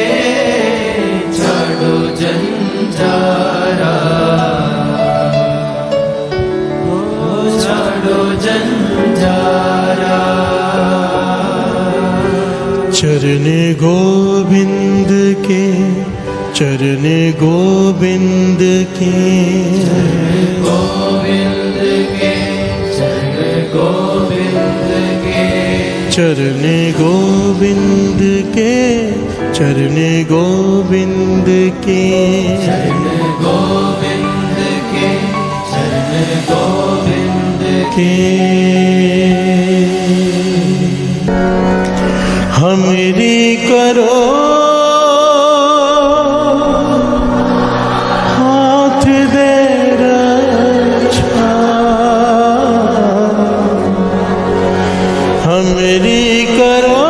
छाड़ो जंजारा, ओ छाड़ो जंजारा। चरण गोविंद के, चरण गोविंद के, गोविंद के चरण गोविंद के, चरण गोविंद के, चरण गोविंद के, चरण गोविंद के, चरण गोविंद के। हमरी करो हाथ दे रक्षा, हमरी करो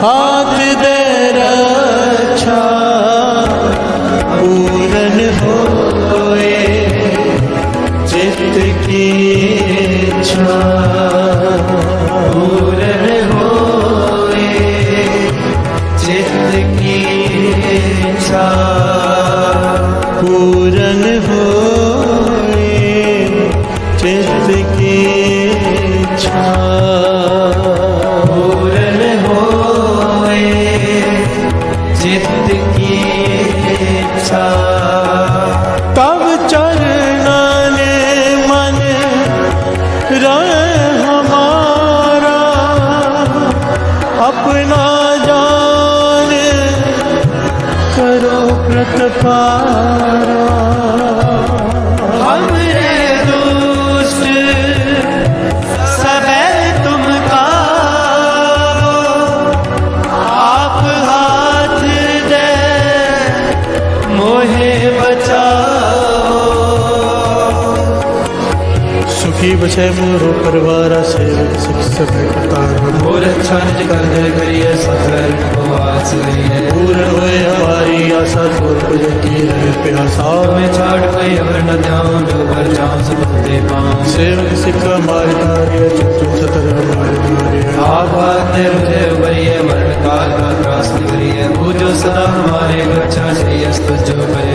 हाथ दे रक्षा, पूरन होए चित्त की इच्छा, पूरन होए चित्त की इच्छा, पूरन होए चित्त की इच्छा, पूरन होए चित्त की इच्छा। तब चरना ने मन रहे हमारा, अपना जान करो प्रतिपारा। हमरे दुष्ट सबे तुम काबो, आप हाथ दे मोहे बचाओ। सुखी बचे मोरो परिवारा, सेवक सिख सब करतार हो। और अच्छा निज कर दे करिए सफल को आस लिए, पूर्ण होए हमारी आशा, छोड़ को की रहे प्यासा। मैं छाड़ कोई अवर न ध्यान, जो पर जाऊं सब दे पाऊं। सेवक सिख हमारे कार्य, चित्तों सतर हमारे कार्य। आप आते मुझे उबरिए, मरण काल का त्रास करिए। पूजो सदा हमारे रक्षा, श्री अस्तु जो करे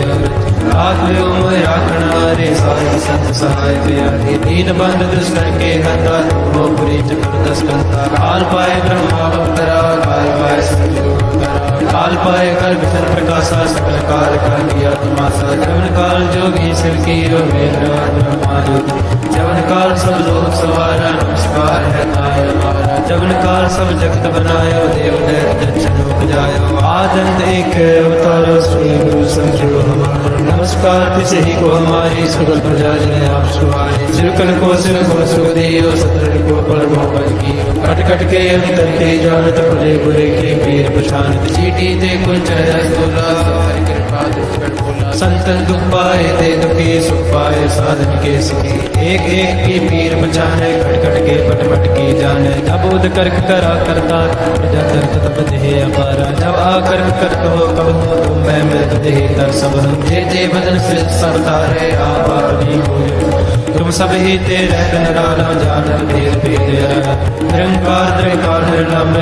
आत्मयो मोह राखण हारे, साधु संत सहाय प्यारे। दीन बंधु दुष्ट के हता, वो पुरी चक्र दस कंता। काल पाए ब्रह्मा अवतरा, काल पाए सतयुग करा। काल पाए कर विसर प्रकाशा, सकल काल का किया तमाशा। जवन काल जोगी शिव की ब्रह्मा ज्योति, जवन काल सब लोग सवारा। नमस्कार है ताय हमारा, जवन काल सब जगत बनायो। देव दैत्य दक्षिण लोक जायो, आदंत एक अवतारो। श्री गुरु संजो हमारा, नमस्कार तिसे ही को हमारी। सकल प्रजा जन आप सुहारी, सिरकल को सिर को सुख दियो। सतर को पर मोहब्बत की, कट कट के अंतर के जानत। भले बुरे के पीर पछानत, चीटी ते कुल चहरा सोला। हरि कृपा दुष्ट बोला, संतन दुख पाए ते दुखी, सुख पाए साधन के सुखी। एक एक की पीर बचाने, कट कट के पट पट की जाने। जब उद कर्क करा करता, प्रजा दर्द तब देह अपारा। जब आकर कर कहो कहो, तुम मैं मृत देह तर सब हम। जे जे बदन से सब तारे, आप अपनी हो तुम सब ही तेरे नाना। जानत भेद भेद निरंकार त्रिकाल निर्लम,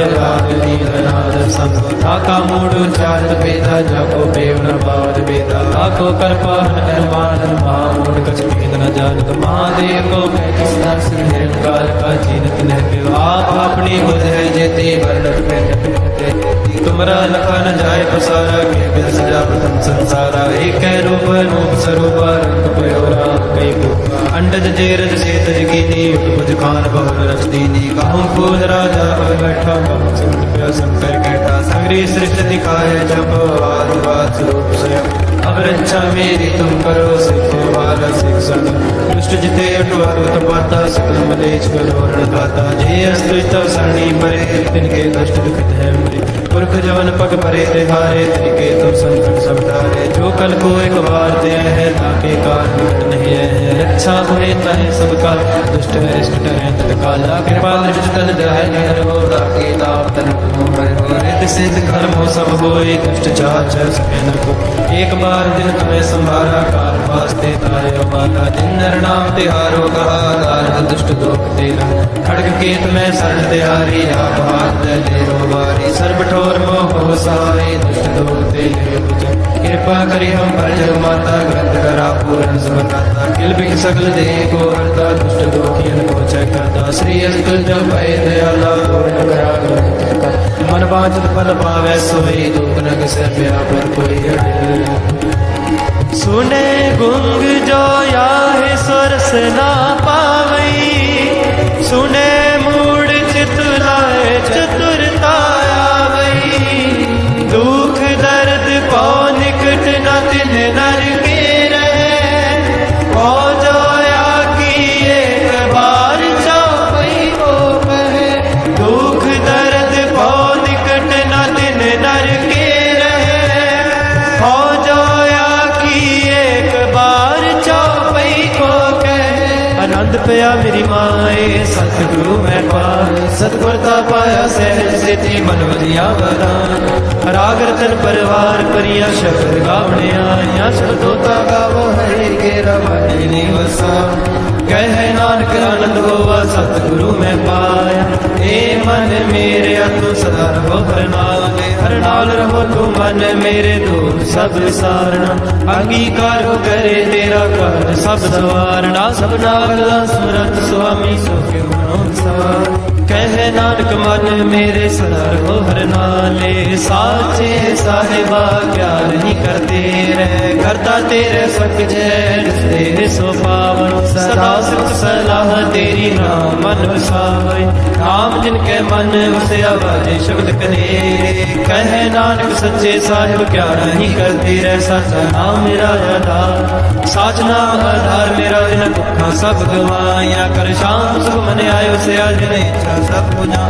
नीलनाद संग। ताका मूड चारत भेदा, जाको प्रेम न बावत भेदा। ताको कर्पान निर्माण, महामूड कछ भेद न जानत। महादेव को मैं किस दर्श, निरंकार का जीनत न पियो। आप अपनी बुध है जेते, वर्णत में तुमरा लखा न जाए पसारा। के बिन सजा प्रथम संसारा, एक रूप रूप स्वरूप रंग पयोरा। कई अंडज जेरज से तज कीनी, उपज खान बहुर रच दीनी। कहूँ फूल राजा पर बैठा, कहूँ संत प्रिय शंकर कहता। सगरी सृष्टि दिखाए जब आदिवाद स्वरूप स्वयं। अब रक्षा मेरी तुम करो, सिखो वाला सिख सदा। दुष्ट जिते अटवागत पाता, सकल मलेच करो रणदाता। जे अस्त्र तव सरणी परे, तिनके कष्ट दुखित है मरे। पुरख जवन पग परे तिहारे, तिनके तुम संकट सब टारे। जो कल को एक बार दे है, ताके काल निकट नहीं है। रक्षा होए तहे सब काल, दुष्ट अरिष्ट टरे तत्काल। कृपा दृष्ट तन दयाल निहर हो, ताके लाभ तन मोहर हो। रित सिद्ध कर्म हो सब होए, दुष्ट चार चर सके न को। एक बार दिन तुम्हें संभारा, काल वास्ते तारे माता। जिन नर नाम तिहारो कहा, दार दुष्ट दोख तेरा। खड़ग केत में शरण तिहारी, आप हाथ दे रो बारी। सर्व ठोर मोह हो सहाय, दुष्ट दोख तेरे बुझ। कृपा करी हम पर जग माता, ग्रंथ करा पूर्ण समता। किल बिख सकल देह को हरता, दुष्ट दोखियन को जय करता। श्री अस्तु जब भय दयाला, पूर्ण करा ग्रंथ का। मन वांछित फल पावै सोई, दुख नग से व्यापर कोई अड़े। सुने गुंग जो याहे सुरस ना पावई, सुने मूड चित लाए चतुरता आवई। दुख दर्द पौ निकट न तिन नर के रहे, पौ जो या की एक बार चौपई को कहे। दुख दर्द पौ निकट न तिन नर के रहे, पौ जो आनंद पया मेरी माए, सतगुरु मैं पाए। सतगुरता पाया सहज सेती, मन वधिया वरान। राग रतन परिवार परिया, शब्द गावने आया। शब्दोता गावो हरि केरा भजनी वसा। कह नानक आनंद होवा, सतगुरु मैं पाया। ए मन मेरे तू सदा रहो हर नाले, हर नाल रहो तू मन मेरे दूर सब सारना। अंगीकार हो करे तेरा कर सब सवारना। सब नागला सुरत स्वामी सो के सवार। कह नानक मन मेरे सदा रहो हर नाले। साचे साहिबा क्या नहीं करते रहे, करता तेरे सक जय तेरे सो पावन। सदा सुख सलाह तेरी नाम मन वसावे, नाम जिनके मन वसया बाजे शब्द कनेरे। कह नानक सच्चे साहिब क्या नहीं करते रहे, सचा नाम मेरा आधार। साच नाम आधार मेरा, बिन दुखा सब गवाया। कर शाम सुख मन आयो से आज नहीं सब पुजा।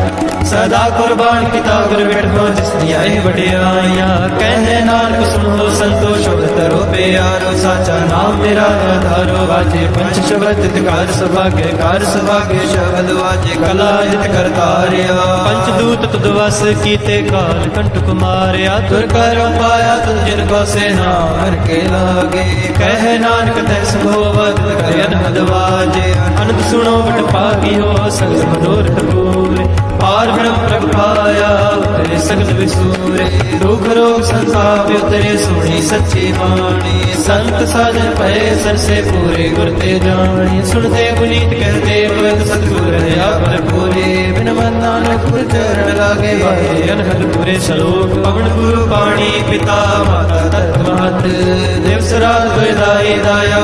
सदा कुर्बान पिता गुर बैठो, जिसने आए वडियाया। कह नानक सुनो संतोष तरो प्यारो, साचा नाम मेरा आधारो। वाजे पंच शब्द कार सभागे, कार सभागे शब्द वाजे। कला हित करतारिया, पंचदूत तुद वस कीते, काल कंठ कुमारिया। तुर कर पाया तुम जिनको से नार के लागे। कह नानक तै संभोवत करे अनहद वाजे। अनंत सुनो बट पागी हो, सगल मनोरथ पूरे। पार ब्रह्म प्रभ पाया, उतरे सगल विसूरे। दुख रोग संताप उतरे, सुनी सच्ची वाणी। संत साजन पए सर से पूरे, गुरते जानी। सुनते पुनीत कहते, पवित्र सतगुर दया भरपूरे। बिन मन नानक गुर चरण लागे, वाहे अनहद पूरे। श्लोक पवन गुरु पाणी, पिता माता तत्महत। देव सराज दाई दाया,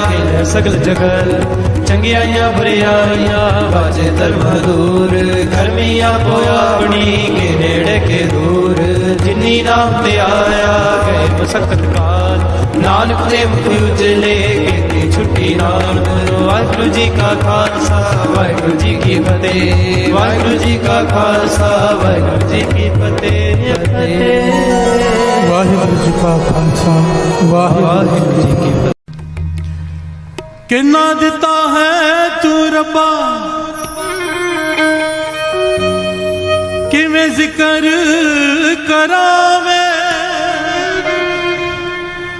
सगल जगत। चंगियाइया बुरियाइया, बाजे धर्म दूर। कर्मिया पोया अपनी, के नेड़े के दूर। जिन्नी नाम ते आया, गए मसकत काल। नानक दे मुख उजले, के छुट्टी नाम। वाहिगुरु जी का खालसा, वाहिगुरु जी की फतेह। वाहिगुरु जी का खालसा, वाहिगुरु जी की फतेह। वाहिगुरु जी का खालसा, वाहिगुरु जी की फतेह। किन्ना दिता है तू रब्बा, किवें जिक्र करावे।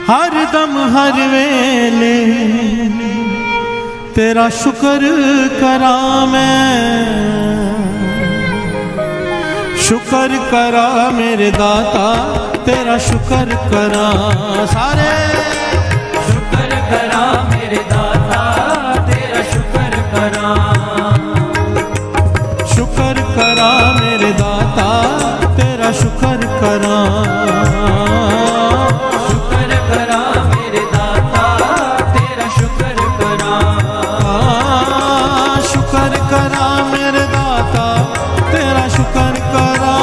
हर दम हर वेले तेरा शुक्र करा मैं। शुक्र करा मेरे दाता, तेरा शुक्र करा। सारे शुक्र करा मेरे दाता, तेरा शुक्र करा। शुक्र करा मेरे दाता, तेरा शुक्र करा। शुक्र करा मेरे दाता, तेरा शुक्र करा। शुक्र करा मेरे दाता, तेरा शुक्र करा।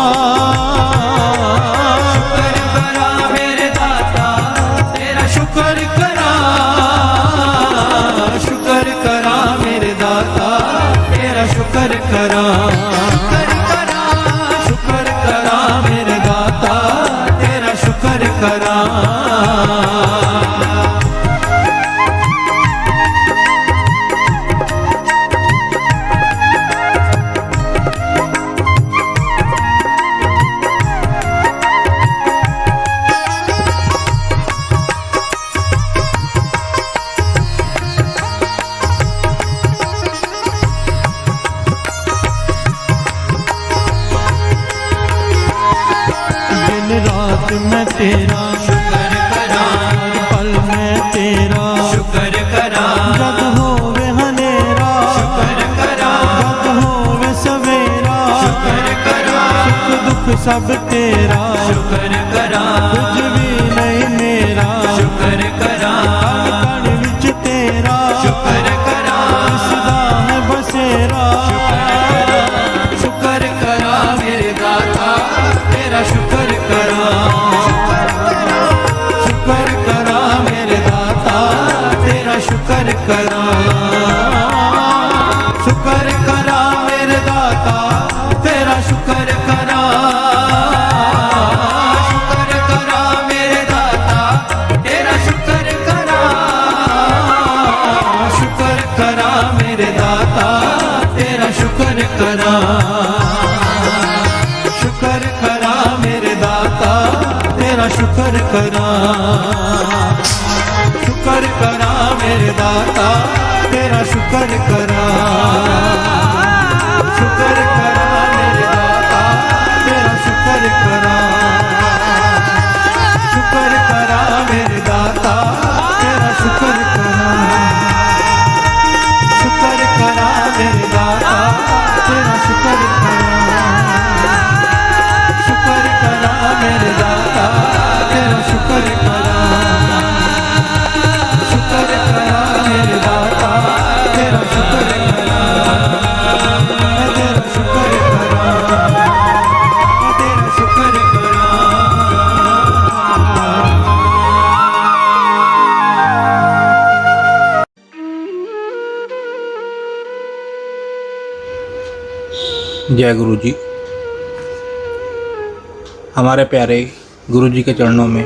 शुक्र करा मेरे दाता, तेरा शुक्र शुक्र करा, शुक्र करा मेरे दाता तेरा शुक्र करा। मैं तेरा शुक्र करा, पल में तेरा शुक्र करा, जग होवे हनेरा शुक्र करा, जग होवे सवेरा शुक्र करा, सुख दुख सब तेरा शुक्र करा, कुछ भी नहीं मेरा शुक्र करा, कण कण विच तेरा शुक्र करा, सदा है बसेरा शुक्र करा मेरे दाता तेरा शुक्र करा, शुक्र करा मेरे दाता तेरा शुक्र करा, शुक्र करा मेरे दाता तेरा शुक्र करा, शुक्र करा मेरे दाता तेरा शुक्र करा, शुक्र करा मेरे दाता तेरा शुक्र करा, शुक्र करा मेरे दाता तेरा शुक्र करा, शुक्र करा मेरे दाता तेरा शुक्र करा, शुक्र करा मेरे दाता तेरा शुक्र करा, शुक्र करा मेरे दाता तेरा शुक्र करा, शुक्र करा मेरे दाता तेरा शुक्र करा, शुक्र करा मेरे दाता तेरा शुक्र करा, शुक्र करा मेरे दाता तेरा शुक्र करा, मैं तेरा शुक्र करा, मैं तेरा शुक्र करा। जय गुरु जी। हमारे प्यारे गुरु जी के चरणों में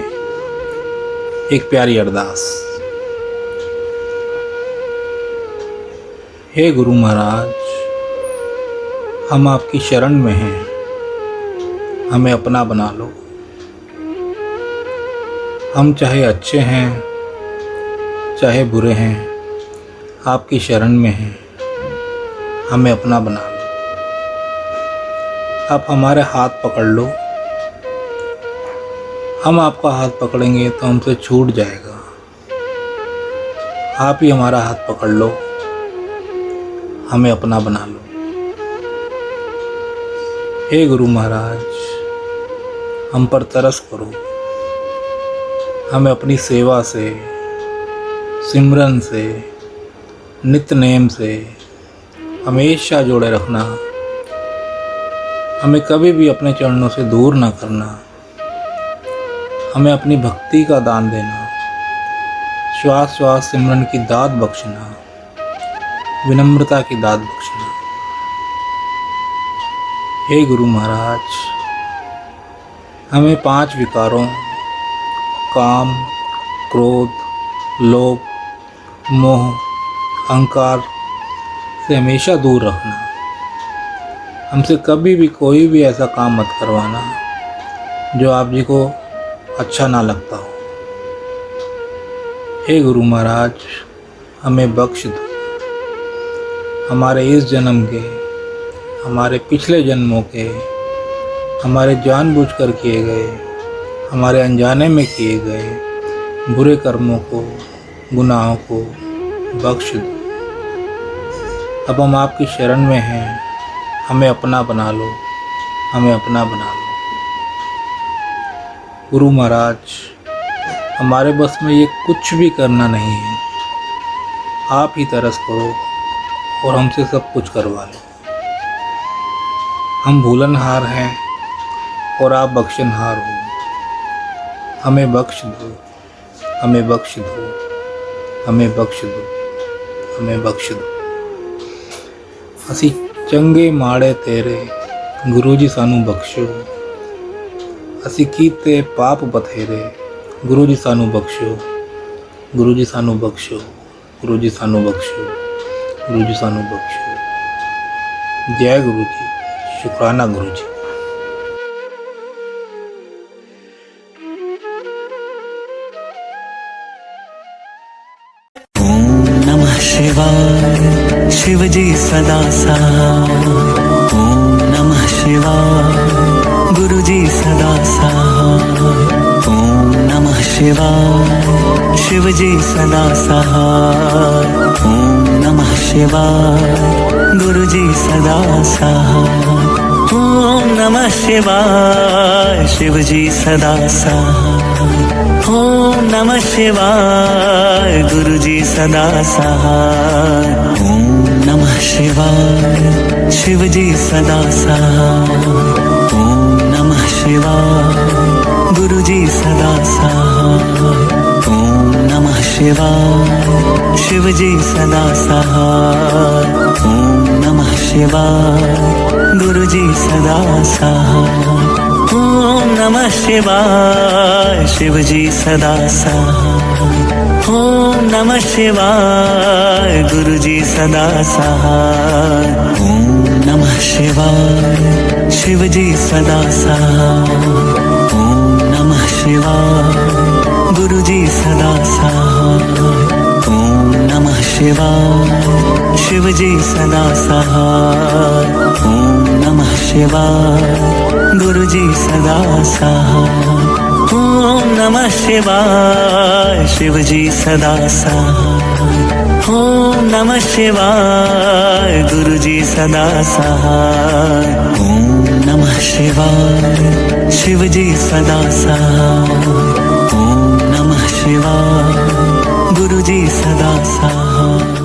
एक प्यारी अरदास। हे गुरु महाराज, हम आपकी शरण में हैं, हमें अपना बना लो। हम चाहे अच्छे हैं चाहे बुरे हैं, आपकी शरण में हैं, हमें अपना बना लो। आप हमारे हाथ पकड़ लो, हम आपका हाथ पकड़ेंगे तो हमसे छूट जाएगा। आप ही हमारा हाथ पकड़ लो, हमें अपना बना लो। हे गुरु महाराज, हम पर तरस करो, हमें अपनी सेवा से, सिमरन से, नित्य नेम से हमेशा जोड़े रखना। हमें कभी भी अपने चरणों से दूर ना करना। हमें अपनी भक्ति का दान देना, श्वास श्वास सिमरन की दात बख्शना, विनम्रता की दात बख्शना। हे गुरु महाराज, हमें 5 विकारों काम, क्रोध, लोभ, मोह, अहंकार से हमेशा दूर रखना। हमसे कभी भी कोई भी ऐसा काम मत करवाना जो आप जी को अच्छा ना लगता हो। हे गुरु महाराज, हमें बख्श दो। हमारे इस जन्म के, हमारे पिछले जन्मों के, हमारे जानबूझकर किए गए, हमारे अनजाने में किए गए बुरे कर्मों को, गुनाहों को बख्श दो। अब हम आपकी शरण में हैं, हमें अपना बना लो, हमें अपना बना लो। गुरु महाराज, हमारे बस में ये कुछ भी करना नहीं है, आप ही तरस करो और हमसे सब कुछ करवा लो। हम भूलनहार हैं और आप बख्शनहार हो। हमें बख्श दो, हमें बख्श दो, हमें बख्श दो, हमें बख्श दो। ਅਸੀਂ ਚੰਗੇ ਮਾੜੇ ਤੇਰੇ ਗੁਰੂ ਜੀ ਸਾਨੂੰ ਬਖਸ਼ੋ। ਅਸੀਂ ਕੀਤੇ ਪਾਪ ਬਥੇਰੇ ਗੁਰੂ ਜੀ ਸਾਨੂੰ ਬਖਸ਼ੋ। ਗੁਰੂ ਜੀ ਸਾਨੂੰ ਬਖਸ਼ੋ। ਗੁਰੂ ਜੀ ਸਾਨੂੰ ਬਖਸ਼ੋ। ਗੁਰੂ ਜੀ ਸਾਨੂੰ ਬਖਸ਼ੋ। ਜੈ ਗੁਰੂ ਜੀ। ਸ਼ੁਕਰਾਨਾ ਗੁਰੂ ਜੀ। नमः शिवाय शिव जी सदा सहाय। ओम नमः शिवाय गुरु जी सदा सहाय। ओम नमः शिवाय शिव जी सदा सहाय। ओम नमः शिवाय गुरु जी सदा सहाय। ओम नमः शिवाय शिव जी सदा सहाय। ओम नमः शिवाय गुरु जी सदा सहाय। ओम नमः शिवाय शिव जी सदा सहाय। ओम नमः शिवाय गुरु जी सदा सहाय। ओम नमः शिवाय शिव जी सदा सहाय। ओम नमः शिवाय गुरु जी सदा सहाय। ओम नमः शिवाय शिव जी सदा सहाय। ओम नमः शिवाय गुरु जी सदा सहाय। ओम नमः शिवाय शिव जी सदा सहाय। ओम नमः शिवाय गुरु जी सदा सहाय। ओम नमः शिवाय शिव जी सदा सहाय। ओम नमः शिवाय गुरु जी सदा सहाय। ओम नमः शिवाय शिव जी सदा सहाय। ओम नमः शिवाय गुरु जी सदा सहाय। ओम नमः शिवाय शिव जी सदा सहाय। ओम नमः शिवाय गुरु जी सदा सहाय।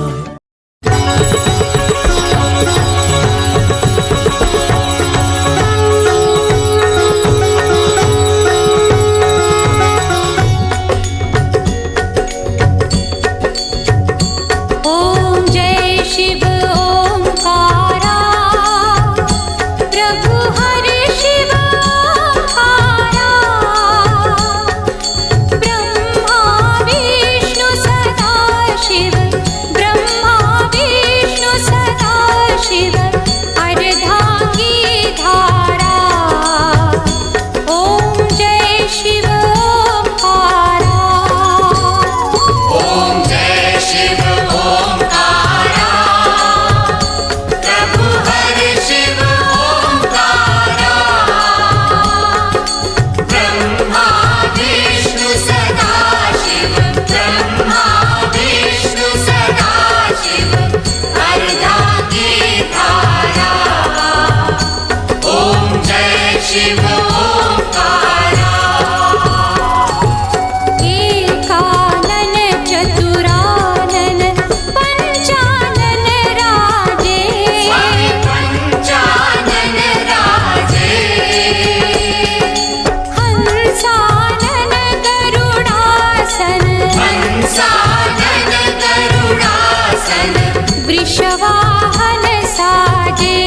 वृषवाहन साजे।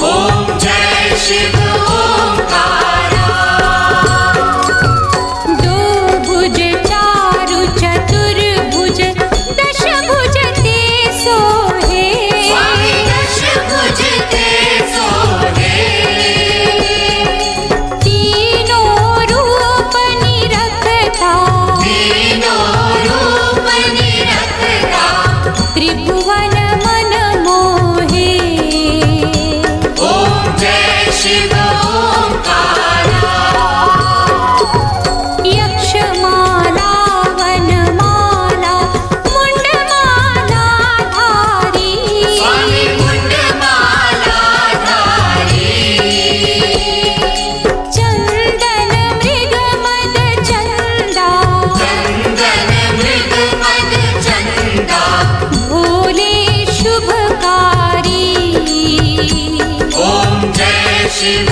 ओम जय शिव ओंकारा। दो भुज चारु चतुर्भुज दश भुज ते सोहे। स्वामी दश भुज ते सोहे। तीनों रूप निरखता। तीनों रूप निरखता। त्रिभुवन मन मोहे। ओम जय शिव ओंकारा। यक्षमाला वनमाला मुंडमाला धारी। स्वामी मुंडमाला धारी। चंदन मृग मद चंदा। चंदन मृग मद चंदा। भोले शुभकारी। ओम जय शिव